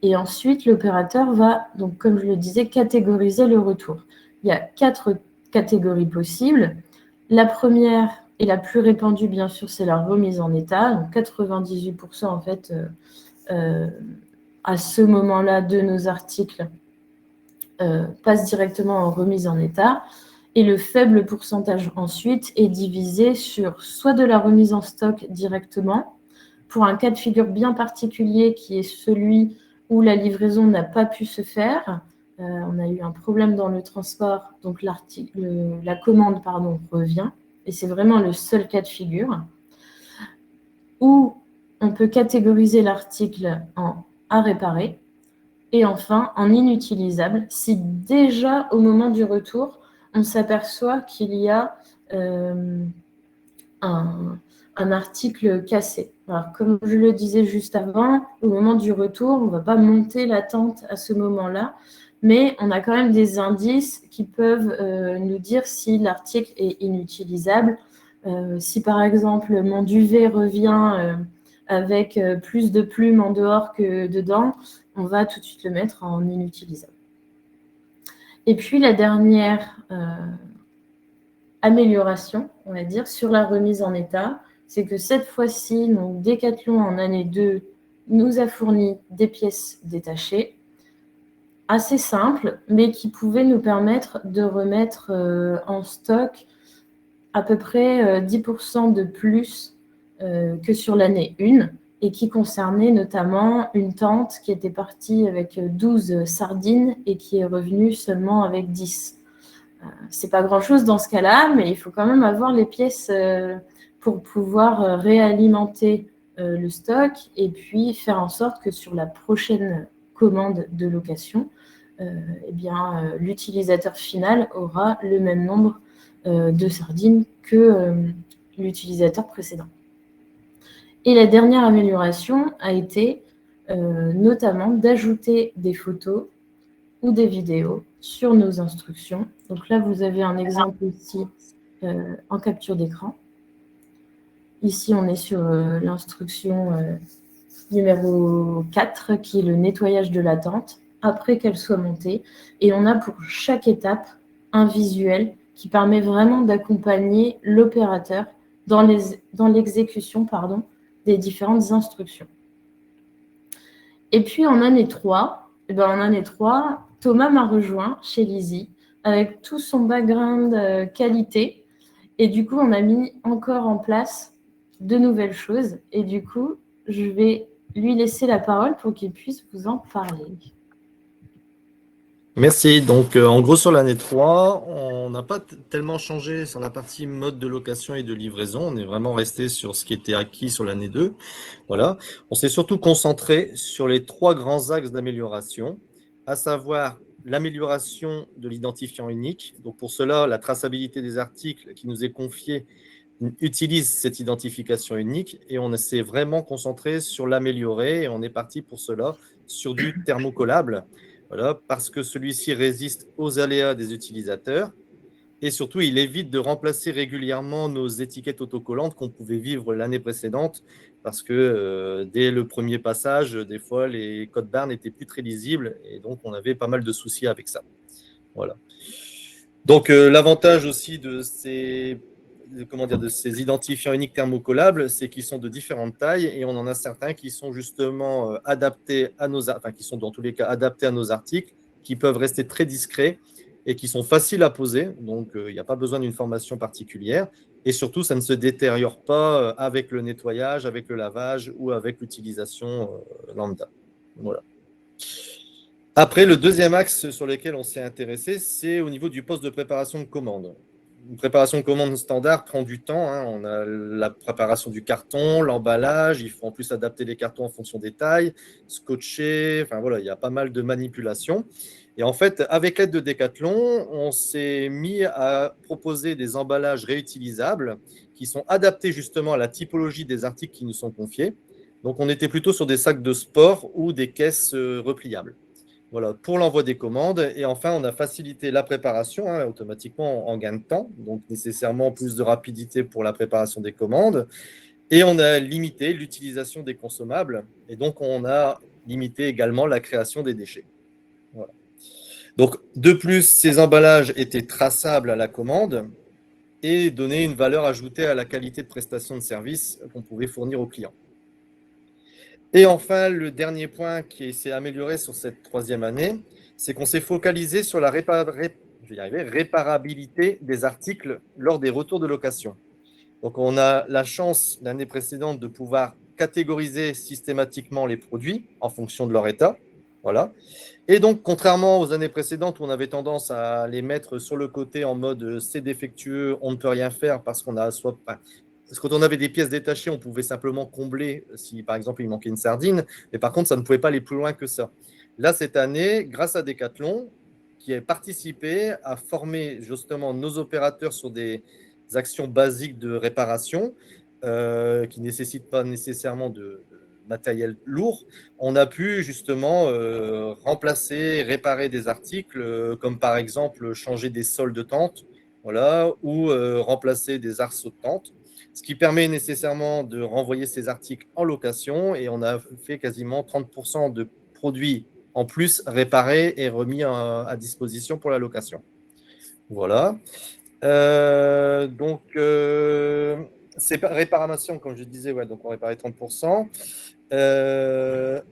Et ensuite, l'opérateur va, donc, comme je le disais, catégoriser le retour. Il y a 4 catégories possibles. La première et la plus répandue, bien sûr, c'est la remise en état. Donc 98% en fait, à ce moment-là de nos articles passent directement en remise en état. Et le faible pourcentage ensuite est divisé sur soit de la remise en stock directement, pour un cas de figure bien particulier qui est celui où la livraison n'a pas pu se faire. On a eu un problème dans le transport, donc la commande revient. Et c'est vraiment le seul cas de figure. Où on peut catégoriser l'article en à réparer et enfin en inutilisable si déjà au moment du retour, on s'aperçoit qu'il y a un article cassé. Alors, comme je le disais juste avant, au moment du retour, on ne va pas monter la tente à ce moment-là, mais on a quand même des indices qui peuvent nous dire si l'article est inutilisable. Si par exemple mon duvet revient avec plus de plumes en dehors que dedans, on va tout de suite le mettre en inutilisable. Et puis la dernière amélioration, on va dire, sur la remise en état, c'est que cette fois-ci, donc Decathlon en année 2 nous a fourni des pièces détachées, assez simples, mais qui pouvaient nous permettre de remettre en stock à peu près 10% de plus que sur l'année 1, et qui concernait notamment une tente qui était partie avec 12 sardines et qui est revenue seulement avec 10. C'est pas grand-chose dans ce cas-là, mais il faut quand même avoir les pièces pour pouvoir réalimenter le stock et puis faire en sorte que sur la prochaine commande de location, l'utilisateur final aura le même nombre de sardines que l'utilisateur précédent. Et la dernière amélioration a été notamment d'ajouter des photos ou des vidéos sur nos instructions. Donc là, vous avez un exemple ici en capture d'écran. Ici, on est sur l'instruction numéro 4, qui est le nettoyage de la tente, après qu'elle soit montée. Et on a pour chaque étape un visuel qui permet vraiment d'accompagner l'opérateur dans l'exécution des différentes instructions. Et puis en année 3, Thomas m'a rejoint chez Lizzie avec tout son background qualité. Et du coup, on a mis encore en place de nouvelles choses. Et du coup, je vais lui laisser la parole pour qu'il puisse vous en parler. Merci. Donc, en gros, sur l'année 3, on n'a pas tellement changé sur la partie mode de location et de livraison. On est vraiment resté sur ce qui était acquis sur l'année 2. Voilà. On s'est surtout concentré sur les 3 grands axes d'amélioration, à savoir l'amélioration de l'identifiant unique. Donc, pour cela, la traçabilité des articles qui nous est confiée utilise cette identification unique et on s'est vraiment concentré sur l'améliorer et on est parti pour cela sur du thermocollable. Voilà, parce que celui-ci résiste aux aléas des utilisateurs et surtout, il évite de remplacer régulièrement nos étiquettes autocollantes qu'on pouvait vivre l'année précédente parce que dès le premier passage, des fois, les codes barres n'étaient plus très lisibles et donc on avait pas mal de soucis avec ça. Voilà. Donc, l'avantage aussi de ces identifiants uniques thermocollables, c'est qu'ils sont de différentes tailles et on en a certains qui sont justement adaptés à qui sont dans tous les cas adaptés à nos articles, qui peuvent rester très discrets et qui sont faciles à poser. Donc, il n'y a pas besoin d'une formation particulière. Et surtout, ça ne se détériore pas avec le nettoyage, avec le lavage ou avec l'utilisation lambda. Voilà. Après, le deuxième axe sur lequel on s'est intéressé, c'est au niveau du poste de préparation de commande. Une préparation de commande standard prend du temps. On a la préparation du carton, l'emballage. Il faut en plus adapter les cartons en fonction des tailles, scotcher. Enfin voilà, il y a pas mal de manipulations. Et en fait, avec l'aide de Decathlon, on s'est mis à proposer des emballages réutilisables qui sont adaptés justement à la typologie des articles qui nous sont confiés. Donc, on était plutôt sur des sacs de sport ou des caisses repliables. Voilà, pour l'envoi des commandes. Et enfin, on a facilité la préparation automatiquement en gain de temps, donc nécessairement plus de rapidité pour la préparation des commandes. Et on a limité l'utilisation des consommables. Et donc, on a limité également la création des déchets. Voilà. Donc, de plus, ces emballages étaient traçables à la commande et donnaient une valeur ajoutée à la qualité de prestation de service qu'on pouvait fournir aux clients. Et enfin, le dernier point qui s'est amélioré sur cette 3e année, c'est qu'on s'est focalisé sur la réparabilité des articles lors des retours de location. Donc, on a la chance l'année précédente de pouvoir catégoriser systématiquement les produits en fonction de leur état. Voilà. Et donc, contrairement aux années précédentes où on avait tendance à les mettre sur le côté en mode c'est défectueux, on ne peut rien faire parce qu'on a soit pas. Parce que quand on avait des pièces détachées, on pouvait simplement combler si, par exemple, il manquait une sardine. Mais par contre, ça ne pouvait pas aller plus loin que ça. Là, cette année, grâce à Decathlon, qui a participé à former justement nos opérateurs sur des actions basiques de réparation qui ne nécessitent pas nécessairement de matériel lourd, on a pu justement remplacer, réparer des articles comme par exemple changer des sols de tente, voilà, ou remplacer des arceaux de tente, ce qui permet nécessairement de renvoyer ces articles en location, et on a fait quasiment 30% de produits en plus réparés et remis à disposition pour la location. Voilà. Ces réparations, comme je disais, ouais, donc on réparait 30%.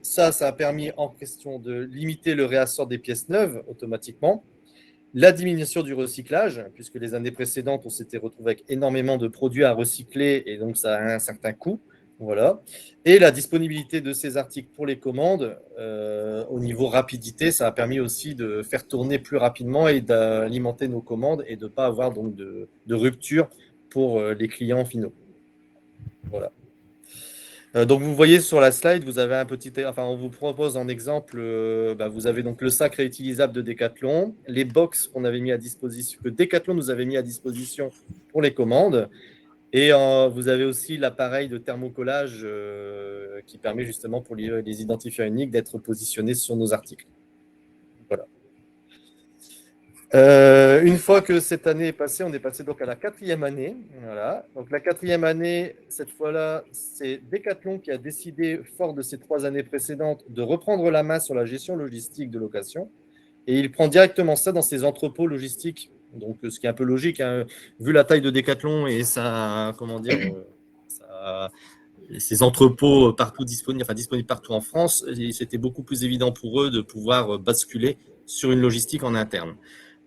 Ça a permis en question de limiter le réassort des pièces neuves automatiquement, la diminution du recyclage, puisque les années précédentes, on s'était retrouvé avec énormément de produits à recycler et donc ça a un certain coût. Voilà. Et la disponibilité de ces articles pour les commandes, au niveau rapidité, ça a permis aussi de faire tourner plus rapidement et d'alimenter nos commandes et de ne pas avoir donc de rupture pour les clients finaux. Voilà. Donc vous voyez sur la slide, vous avez on vous propose en exemple, vous avez donc le sac réutilisable de Decathlon, les box qu'on avait mis à disposition, que Decathlon nous avait mis à disposition pour les commandes, et vous avez aussi l'appareil de thermocollage qui permet justement pour les identifiants uniques d'être positionnés sur nos articles. Voilà. Une fois que cette année est passée, on est passé donc à la 4e année. Voilà. Donc la 4e année, cette fois-là, c'est Decathlon qui a décidé, fort de ces 3 années précédentes, de reprendre la main sur la gestion logistique de location. Et il prend directement ça dans ses entrepôts logistiques. Donc ce qui est un peu logique, hein, vu la taille de Decathlon et ses entrepôts partout disponibles partout en France, c'était beaucoup plus évident pour eux de pouvoir basculer sur une logistique en interne.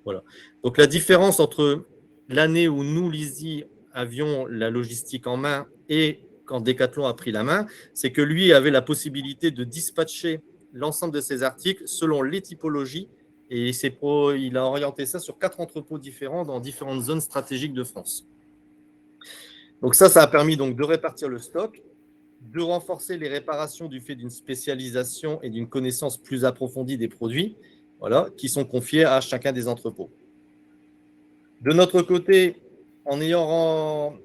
Voilà. Donc la différence entre l'année où nous, Lizzie, avions la logistique en main et quand Decathlon a pris la main, c'est que lui avait la possibilité de dispatcher l'ensemble de ses articles selon les typologies, et il a orienté ça sur 4 entrepôts différents dans différentes zones stratégiques de France. Donc ça a permis donc de répartir le stock, de renforcer les réparations du fait d'une spécialisation et d'une connaissance plus approfondie des produits, voilà, qui sont confiés à chacun des entrepôts. De notre côté, en ayant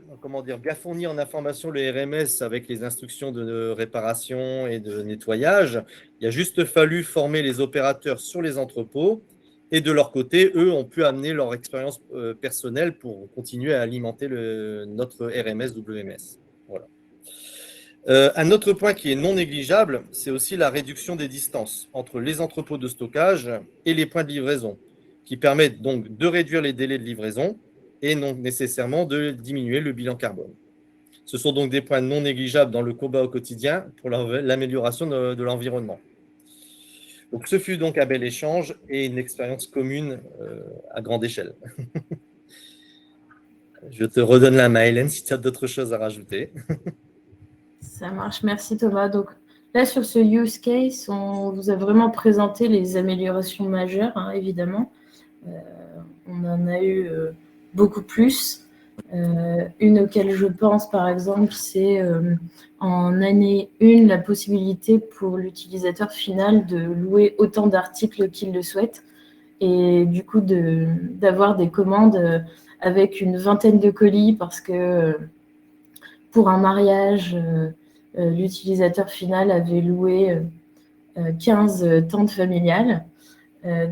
bien fourni en information le RMS avec les instructions de réparation et de nettoyage, il a juste fallu former les opérateurs sur les entrepôts, et de leur côté, eux ont pu amener leur expérience personnelle pour continuer à alimenter notre RMS WMS. Voilà. Un autre point qui est non négligeable, c'est aussi la réduction des distances entre les entrepôts de stockage et les points de livraison, qui permettent donc de réduire les délais de livraison et non nécessairement de diminuer le bilan carbone. Ce sont donc des points non négligeables dans le combat au quotidien pour l'amélioration de l'environnement. Donc, ce fut donc un bel échange et une expérience commune à grande échelle. Je te redonne la main, Hélène, si tu as d'autres choses à rajouter. Ça marche, merci Thomas. Donc là, sur ce use case, on vous a vraiment présenté les améliorations majeures, hein, évidemment. On en a eu beaucoup plus. Une auquel je pense, par exemple, c'est en année 1, la possibilité pour l'utilisateur final de louer autant d'articles qu'il le souhaite, et du coup d'avoir des commandes avec une vingtaine de colis, parce que pour un mariage, l'utilisateur final avait loué 15 tentes familiales.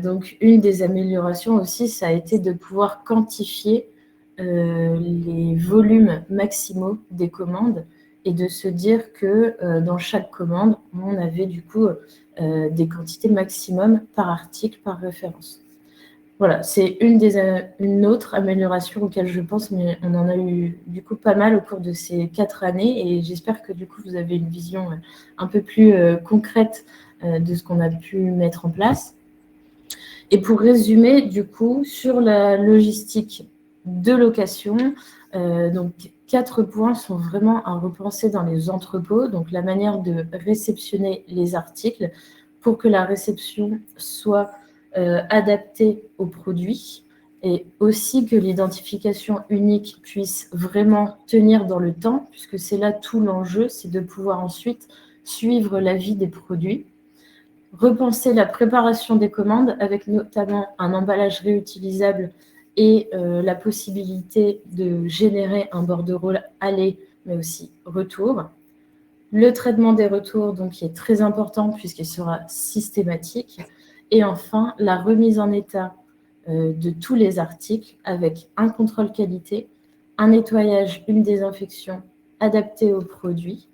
Donc, une des améliorations aussi, ça a été de pouvoir quantifier les volumes maximaux des commandes et de se dire que dans chaque commande, on avait du coup des quantités maximum par article, par référence. Voilà, c'est une autre amélioration auquel je pense, mais on en a eu du coup pas mal au cours de ces 4 années, et j'espère que du coup vous avez une vision un peu plus concrète de ce qu'on a pu mettre en place. Et pour résumer, du coup, sur la logistique de location, donc 4 points sont vraiment à repenser dans les entrepôts. Donc la manière de réceptionner les articles pour que la réception soit adaptée aux produits, et aussi que l'identification unique puisse vraiment tenir dans le temps, puisque c'est là tout l'enjeu, c'est de pouvoir ensuite suivre la vie des produits. Repenser la préparation des commandes avec notamment un emballage réutilisable et la possibilité de générer un bordereau aller, mais aussi retour. Le traitement des retours, donc, qui est très important puisqu'il sera systématique. Et enfin, la remise en état de tous les articles avec un contrôle qualité, un nettoyage, une désinfection adaptée aux produits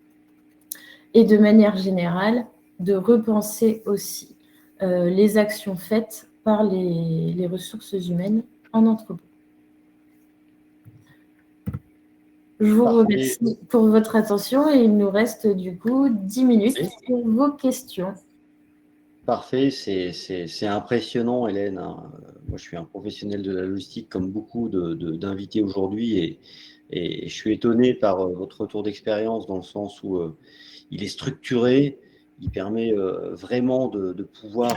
et de manière générale, de repenser aussi les actions faites par les ressources humaines en entrepôt. Je vous remercie pour votre attention et il nous reste du coup 10 minutes pour vos questions. Parfait, c'est impressionnant, Hélène, hein. Moi, je suis un professionnel de la logistique comme beaucoup d'invités aujourd'hui et je suis étonné par votre retour d'expérience dans le sens où il est structuré, il permet vraiment de pouvoir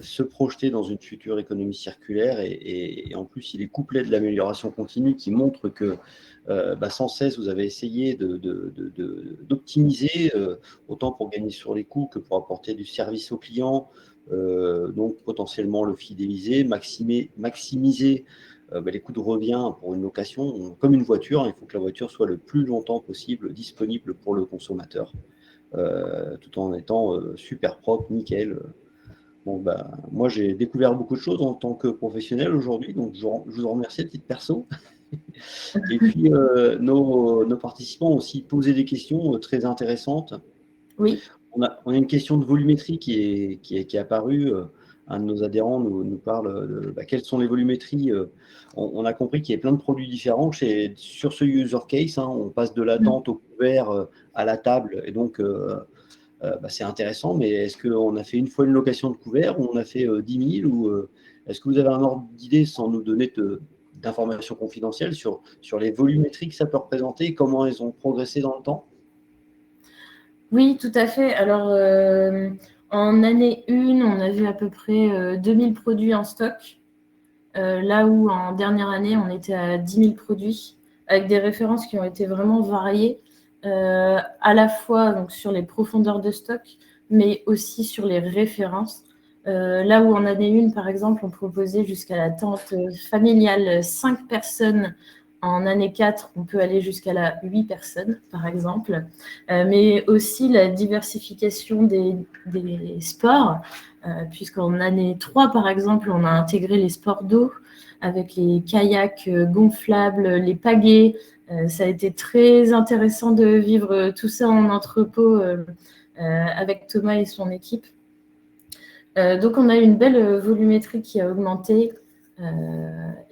se projeter dans une future économie circulaire et en plus, il est couplé de l'amélioration continue qui montre que sans cesse, vous avez essayé d'optimiser autant pour gagner sur les coûts que pour apporter du service au client, donc potentiellement le fidéliser, maximiser les coûts de revient pour une location, comme une voiture. Il faut que la voiture soit le plus longtemps possible disponible pour le consommateur, tout en étant super propre, nickel. Bon, moi, j'ai découvert beaucoup de choses en tant que professionnel aujourd'hui, donc je vous en remercie à titre perso. Et puis, nos participants ont aussi posé des questions très intéressantes. Oui. On a une question de volumétrie qui est apparue. Un de nos adhérents nous parle de quelles sont les volumétries. On a compris qu'il y a plein de produits différents. Sur ce user case, hein, on passe de l'attente au couvert à la table. Et donc, c'est intéressant. Mais est-ce qu'on a fait une fois une location de couvert ou on a fait 10 000 ou est-ce que vous avez un ordre d'idée sans nous donner d'informations confidentielles sur les volumétries que ça peut représenter et comment elles ont progressé dans le temps? Oui, tout à fait. Alors, en année 1, on avait à peu près 2000 produits en stock, là où en dernière année, on était à 10 000 produits, avec des références qui ont été vraiment variées, à la fois donc, sur les profondeurs de stock, mais aussi sur les références. Là où en année 1, par exemple, on proposait jusqu'à la tente familiale 5 personnes. En année 4, on peut aller jusqu'à la 8 personnes, par exemple. Mais aussi la diversification des sports, puisqu'en année 3, par exemple, on a intégré les sports d'eau avec les kayaks gonflables, les pagaies. Ça a été très intéressant de vivre tout ça en entrepôt avec Thomas et son équipe. Donc, on a une belle volumétrie qui a augmenté.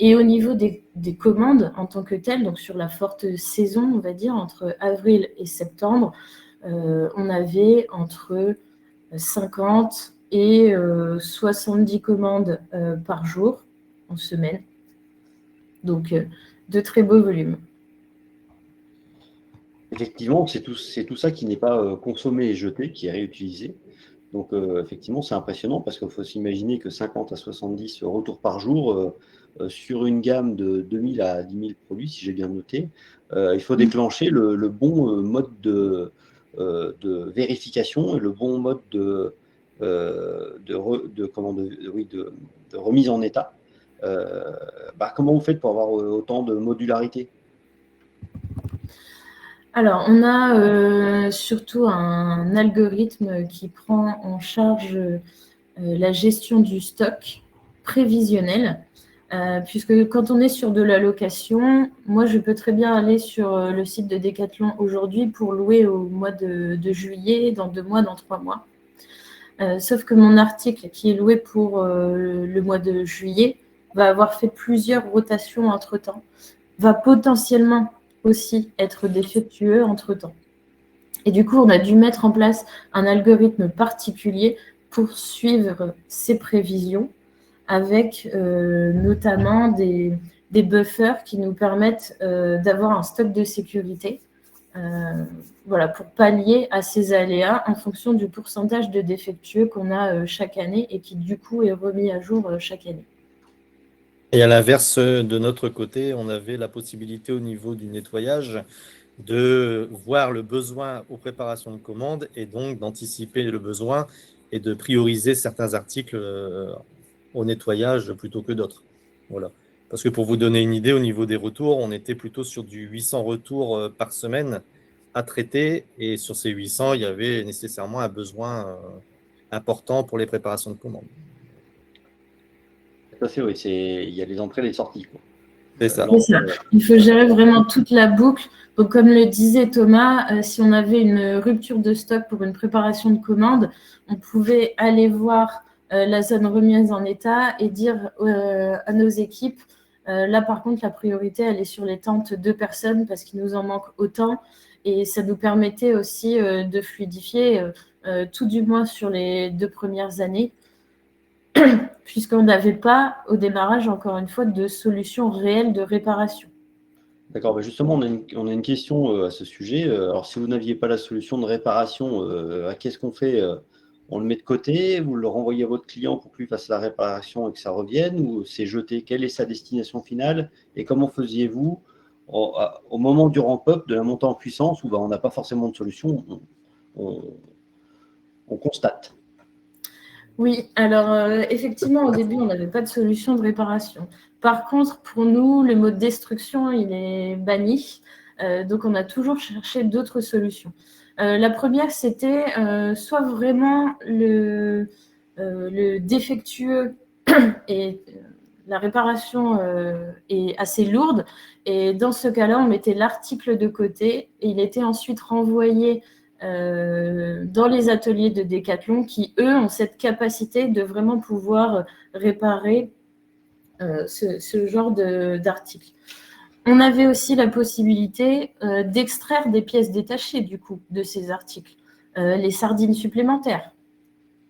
Et au niveau des commandes en tant que telles, donc sur la forte saison, on va dire, entre avril et septembre, on avait entre 50 et 70 commandes par jour en semaine. Donc, de très beaux volumes. Effectivement, c'est tout ça qui n'est pas consommé et jeté, qui est réutilisé. Donc, effectivement, c'est impressionnant parce qu'il faut s'imaginer que 50 à 70 retours par jour sur une gamme de 2000 à 10 000 produits, si j'ai bien noté, il faut déclencher le bon mode de vérification et le bon mode de remise en état. Comment vous faites pour avoir autant de modularité? Alors, on a surtout un algorithme qui prend en charge la gestion du stock prévisionnel, puisque quand on est sur de la location, moi, je peux très bien aller sur le site de Decathlon aujourd'hui pour louer au mois de juillet, dans 2 mois, dans 3 mois. Sauf que mon article qui est loué pour le mois de juillet va avoir fait plusieurs rotations entre-temps, va potentiellement aussi être défectueux entre-temps. Et du coup, on a dû mettre en place un algorithme particulier pour suivre ces prévisions avec notamment des buffers qui nous permettent d'avoir un stock de sécurité pour pallier à ces aléas en fonction du pourcentage de défectueux qu'on a chaque année et qui du coup est remis à jour chaque année. Et à l'inverse, de notre côté, on avait la possibilité au niveau du nettoyage de voir le besoin aux préparations de commandes et donc d'anticiper le besoin et de prioriser certains articles au nettoyage plutôt que d'autres. Voilà. Parce que pour vous donner une idée, au niveau des retours, on était plutôt sur du 800 retours par semaine à traiter. Et sur ces 800, il y avait nécessairement un besoin important pour les préparations de commandes. Tout à fait, oui. Il y a les entrées et les sorties, quoi. C'est ça. C'est ça. Il faut gérer vraiment toute la boucle. Donc, comme le disait Thomas, si on avait une rupture de stock pour une préparation de commande, on pouvait aller voir la zone remise en état et dire à nos équipes, là par contre, la priorité, elle est sur les tentes de personnes parce qu'il nous en manque autant. Et ça nous permettait aussi de fluidifier, tout du moins sur les 2 premières années, puisqu'on n'avait pas, au démarrage, encore une fois, de solution réelle de réparation. D'accord, bah justement, on a une question à ce sujet. Alors, si vous n'aviez pas la solution de réparation, qu'est-ce qu'on fait? On le met de côté, vous le renvoyez à votre client pour que lui fasse la réparation et que ça revienne, ou c'est jeté? Quelle est sa destination finale? Et comment faisiez-vous au moment du ramp-up, de la montée en puissance, où bah, on n'a pas forcément de solution, on, on constate? Oui, alors effectivement, au début, on n'avait pas de solution de réparation. Par contre, pour nous, le mot destruction, il est banni. Donc, on a toujours cherché d'autres solutions. La première, c'était soit vraiment le défectueux et la réparation est assez lourde. Et dans ce cas-là, on mettait l'article de côté et il était ensuite renvoyé dans les ateliers de Decathlon qui, eux, ont cette capacité de vraiment pouvoir réparer ce genre d'article. On avait aussi la possibilité d'extraire des pièces détachées, du coup, de ces articles. Les sardines supplémentaires,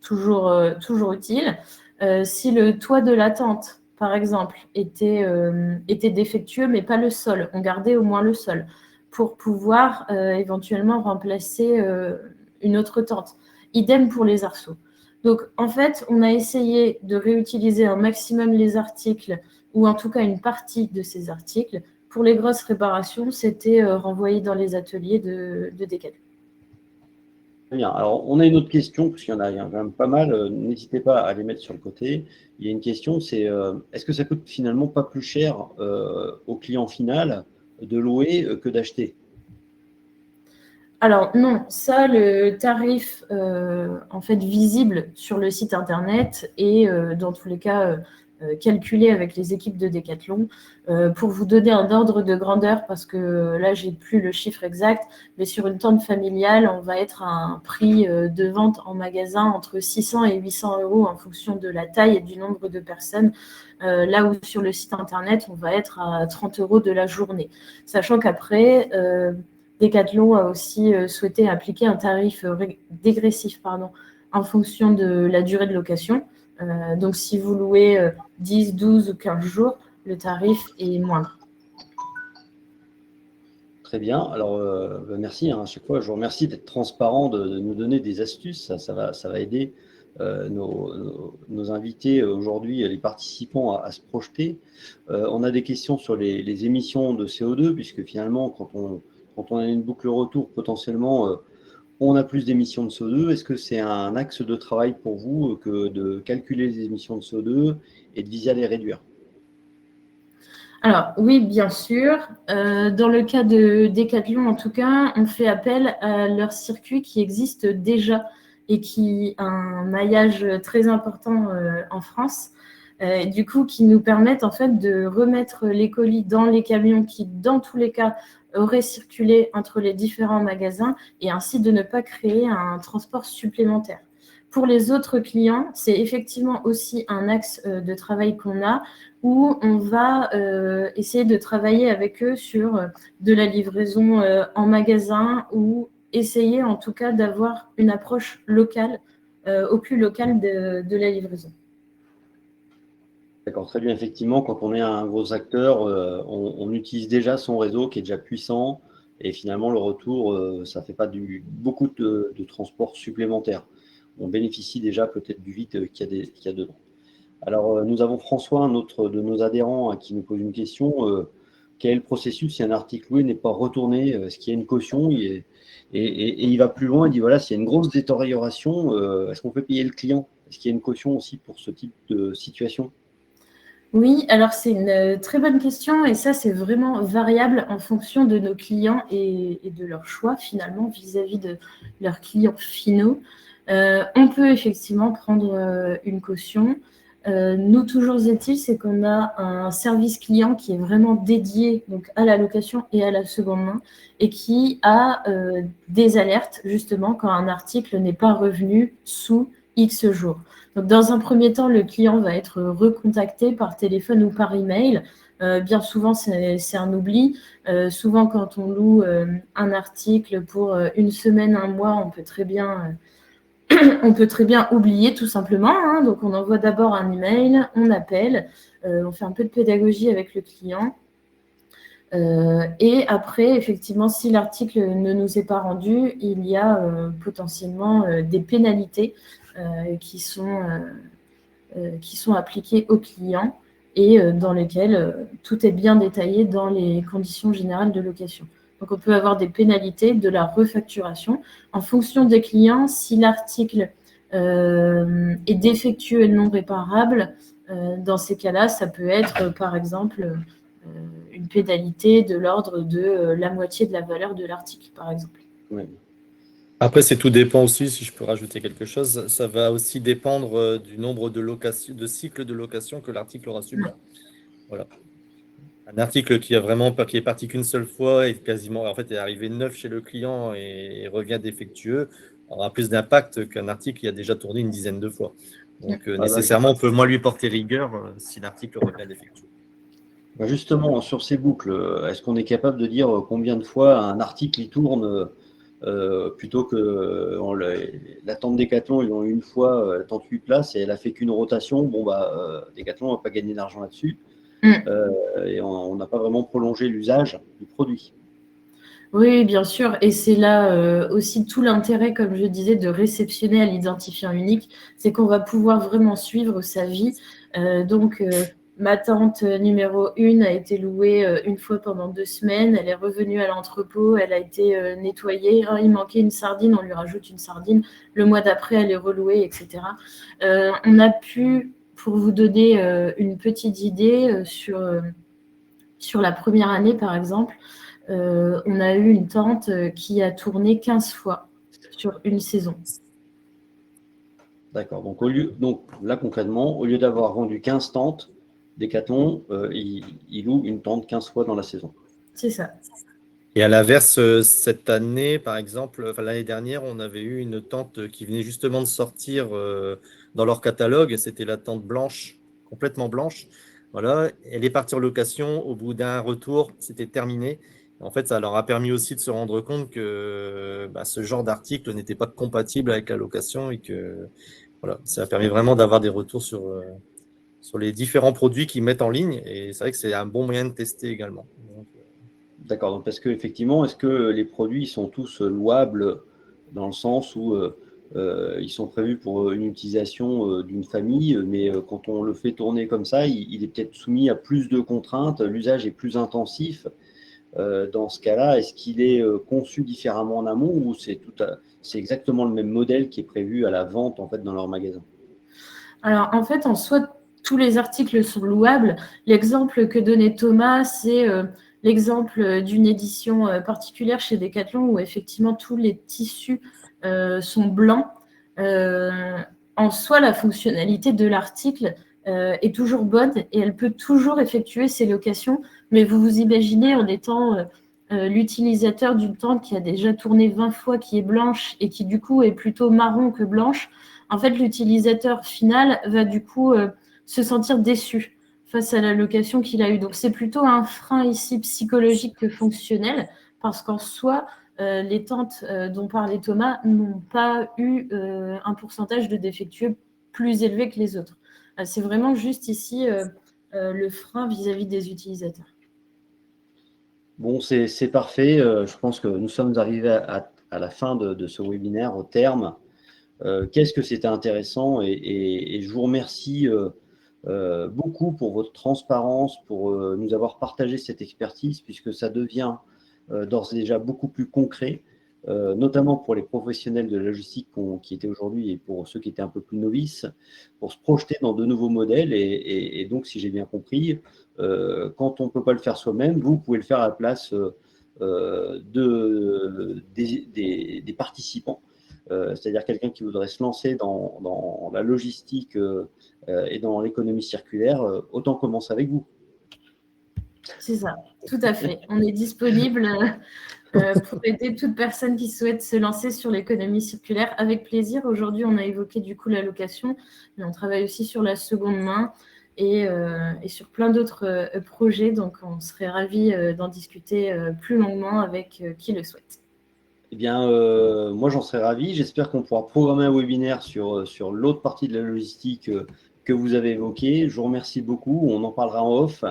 toujours utile. Si le toit de la tente, par exemple, était défectueux, mais pas le sol, on gardait au moins le sol pour pouvoir éventuellement remplacer une autre tente. Idem pour les arceaux. Donc, en fait, on a essayé de réutiliser un maximum les articles, ou en tout cas une partie de ces articles. Pour les grosses réparations, c'était renvoyé dans les ateliers de Decathlon. Très bien. Alors, on a une autre question, parce qu'il y en a quand même pas mal. N'hésitez pas à les mettre sur le côté. Il y a une question, c'est est-ce que ça coûte finalement pas plus cher au client final de louer que d'acheter? Alors non, ça, le tarif en fait visible sur le site internet et dans tous les cas calculé avec les équipes de Decathlon pour vous donner un ordre de grandeur, parce que là, j'ai plus le chiffre exact, mais sur une tente familiale, on va être à un prix de vente en magasin entre 600 et 800 € en fonction de la taille et du nombre de personnes. Là où sur le site internet, on va être à 30 € de la journée. Sachant qu'après, Decathlon a aussi souhaité appliquer un tarif dégressif en fonction de la durée de location. Donc, si vous louez 10, 12 ou 15 jours, le tarif est moindre. Très bien. Alors, merci à chaque fois. Je vous remercie d'être transparent, de nous donner des astuces. Ça va aider nos invités aujourd'hui, les participants, à se projeter. On a des questions sur les émissions de CO2, puisque finalement, quand on a une boucle retour, potentiellement, on a plus d'émissions de CO2. Est-ce que c'est un axe de travail pour vous que de calculer les émissions de CO2 et de viser à les réduire? Alors oui, bien sûr. Dans le cas de Decathlon, en tout cas, on fait appel à leur circuit qui existe déjà et qui a un maillage très important en France. Du coup, qui nous permettent en fait de remettre les colis dans les camions qui, dans tous les cas, auraient circulé entre les différents magasins et ainsi de ne pas créer un transport supplémentaire. Pour les autres clients, c'est effectivement aussi un axe de travail qu'on a, où on va essayer de travailler avec eux sur de la livraison en magasin, ou essayer en tout cas d'avoir une approche locale, au plus locale de la livraison. D'accord, très bien. Effectivement, quand on est un gros acteur, on utilise déjà son réseau qui est déjà puissant, et finalement, le retour, ça ne fait pas beaucoup de transport supplémentaire. On bénéficie déjà peut-être du vide qu'il y a dedans. Alors, nous avons François, un autre de nos adhérents, qui nous pose une question. Quel est le processus si un article loué n'est pas retourné? Est-ce qu'il y a une caution? Et il va plus loin, il dit, voilà, s'il y a une grosse détérioration, est-ce qu'on peut payer le client? Est-ce qu'il y a une caution aussi pour ce type de situation? Oui, alors c'est une très bonne question et ça, c'est vraiment variable en fonction de nos clients et de leur choix finalement vis-à-vis de leurs clients finaux. On peut effectivement prendre une caution. Nous, toujours est-il, c'est qu'on a un service client qui est vraiment dédié donc, à la location et à la seconde main et qui a des alertes justement quand un article n'est pas revenu sous X jours. Donc, dans un premier temps, le client va être recontacté par téléphone ou par email. Bien souvent, c'est un oubli. Souvent, quand on loue un article pour une semaine, un mois, on peut très bien oublier tout simplement. Hein. Donc, on envoie d'abord un email, on appelle, on fait un peu de pédagogie avec le client. Et après, effectivement, si l'article ne nous est pas rendu, il y a potentiellement des pénalités qui sont appliquées aux clients et dans lesquelles tout est bien détaillé dans les conditions générales de location. Donc, on peut avoir des pénalités, de la refacturation. En fonction des clients, si l'article est défectueux et non réparable, dans ces cas-là, ça peut être, par exemple, une pénalité de l'ordre de la moitié de la valeur de l'article, par exemple. Ouais. Après, tout dépend aussi, si je peux rajouter quelque chose, ça va aussi dépendre du nombre de cycles de location que l'article aura subi. Voilà. Un article qui est parti qu'une seule fois et quasiment, en fait, est arrivé neuf chez le client et revient défectueux, aura plus d'impact qu'un article qui a déjà tourné une dizaine de fois. Donc, nécessairement, on peut moins lui porter rigueur si l'article revient défectueux. Justement, sur ces boucles, est-ce qu'on est capable de dire combien de fois un article y tourne plutôt que la tente Decathlon, ils ont eu une fois la tente 8 places et elle a fait qu'une rotation. Bon, Decathlon n'a pas gagné d'argent là-dessus. Et on n'a pas vraiment prolongé l'usage du produit. Oui, bien sûr. Et c'est là aussi tout l'intérêt, comme je disais, de réceptionner à l'identifiant unique, c'est qu'on va pouvoir vraiment suivre sa vie. Donc, ma tente numéro 1 a été louée une fois pendant 2 semaines. Elle est revenue à l'entrepôt. Elle a été nettoyée. Il manquait une sardine. On lui rajoute une sardine. Le mois d'après, elle est relouée, etc. On a pu, pour vous donner une petite idée sur la première année, par exemple, on a eu une tente qui a tourné 15 fois sur une saison. D'accord. Donc là, concrètement, au lieu d'avoir vendu 15 tentes, Decathlon, il loue une tente 15 fois dans la saison. C'est ça. Et à l'inverse, cette année, par exemple, l'année dernière, on avait eu une tente qui venait justement de sortir dans leur catalogue. C'était la tente blanche, complètement blanche. Voilà, elle est partie en location. Au bout d'un retour, c'était terminé. En fait, ça leur a permis aussi de se rendre compte que ce genre d'article n'était pas compatible avec la location et que voilà, ça a permis vraiment d'avoir des retours sur les différents produits qu'ils mettent en ligne. Et c'est vrai que c'est un bon moyen de tester également. Donc, d'accord. Donc, parce qu'effectivement, est-ce que les produits sont tous louables dans le sens où ils sont prévus pour une utilisation d'une famille, mais quand on le fait tourner comme ça, il est peut-être soumis à plus de contraintes, l'usage est plus intensif. Dans ce cas-là, est-ce qu'il est conçu différemment en amont ou c'est exactement le même modèle qui est prévu à la vente en fait, dans leur magasin? Alors, en fait, en soi, tous les articles sont louables. L'exemple que donnait Thomas, c'est l'exemple d'une édition particulière chez Decathlon où effectivement tous les tissus sont blancs. En soi, la fonctionnalité de l'article est toujours bonne et elle peut toujours effectuer ses locations. Mais vous vous imaginez en étant l'utilisateur d'une tente qui a déjà tourné 20 fois, qui est blanche et qui du coup est plutôt marron que blanche. En fait, l'utilisateur final va du coup se sentir déçu face à la location qu'il a eue. Donc, c'est plutôt un frein ici psychologique que fonctionnel, parce qu'en soi, les tentes dont parlait Thomas n'ont pas eu un pourcentage de défectueux plus élevé que les autres. C'est vraiment juste ici le frein vis-à-vis des utilisateurs. Bon, c'est parfait. Je pense que nous sommes arrivés à la fin de ce webinaire, au terme. Qu'est-ce que c'était intéressant et je vous remercie beaucoup pour votre transparence, pour nous avoir partagé cette expertise, puisque ça devient d'ores et déjà beaucoup plus concret. notamment pour les professionnels de la logistique qui étaient aujourd'hui et pour ceux qui étaient un peu plus novices, pour se projeter dans de nouveaux modèles. Et donc, si j'ai bien compris, quand on ne peut pas le faire soi-même, vous pouvez le faire à la place des participants. C'est-à-dire quelqu'un qui voudrait se lancer dans la logistique et dans l'économie circulaire, autant commencer avec vous. C'est ça, tout à fait. On est disponible pour aider toute personne qui souhaite se lancer sur l'économie circulaire avec plaisir. Aujourd'hui, on a évoqué du coup la location, mais on travaille aussi sur la seconde main et sur plein d'autres projets. Donc, on serait ravis d'en discuter plus longuement avec qui le souhaite. Eh bien, moi, j'en serais ravi. J'espère qu'on pourra programmer un webinaire sur l'autre partie de la logistique que vous avez évoquée. Je vous remercie beaucoup. On en parlera en off.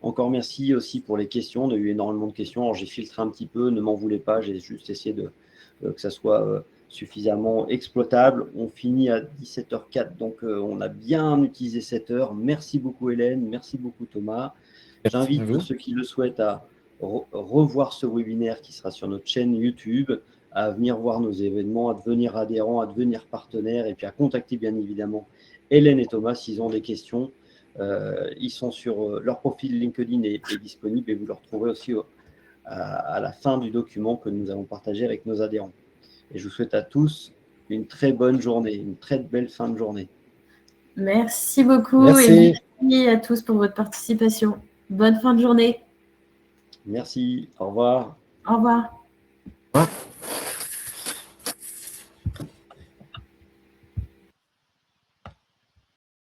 Encore merci aussi pour les questions. On a eu énormément de questions. Alors, j'ai filtré un petit peu. Ne m'en voulez pas. J'ai juste essayé que ça soit suffisamment exploitable. On finit à 17h04. Donc, on a bien utilisé cette heure. Merci beaucoup, Hélène. Merci beaucoup, Thomas. J'invite ceux qui le souhaitent à revoir ce webinaire qui sera sur notre chaîne YouTube, à venir voir nos événements, à devenir adhérents, à devenir partenaires et puis à contacter bien évidemment Hélène et Thomas s'ils ont des questions. Ils sont sur leur profil LinkedIn est disponible et vous le retrouverez aussi à la fin du document que nous allons partager avec nos adhérents. Et je vous souhaite à tous une très bonne journée, une très belle fin de journée. Merci beaucoup. Merci. Et merci à tous pour votre participation. Bonne fin de journée. Merci, au revoir. Au revoir. Au revoir.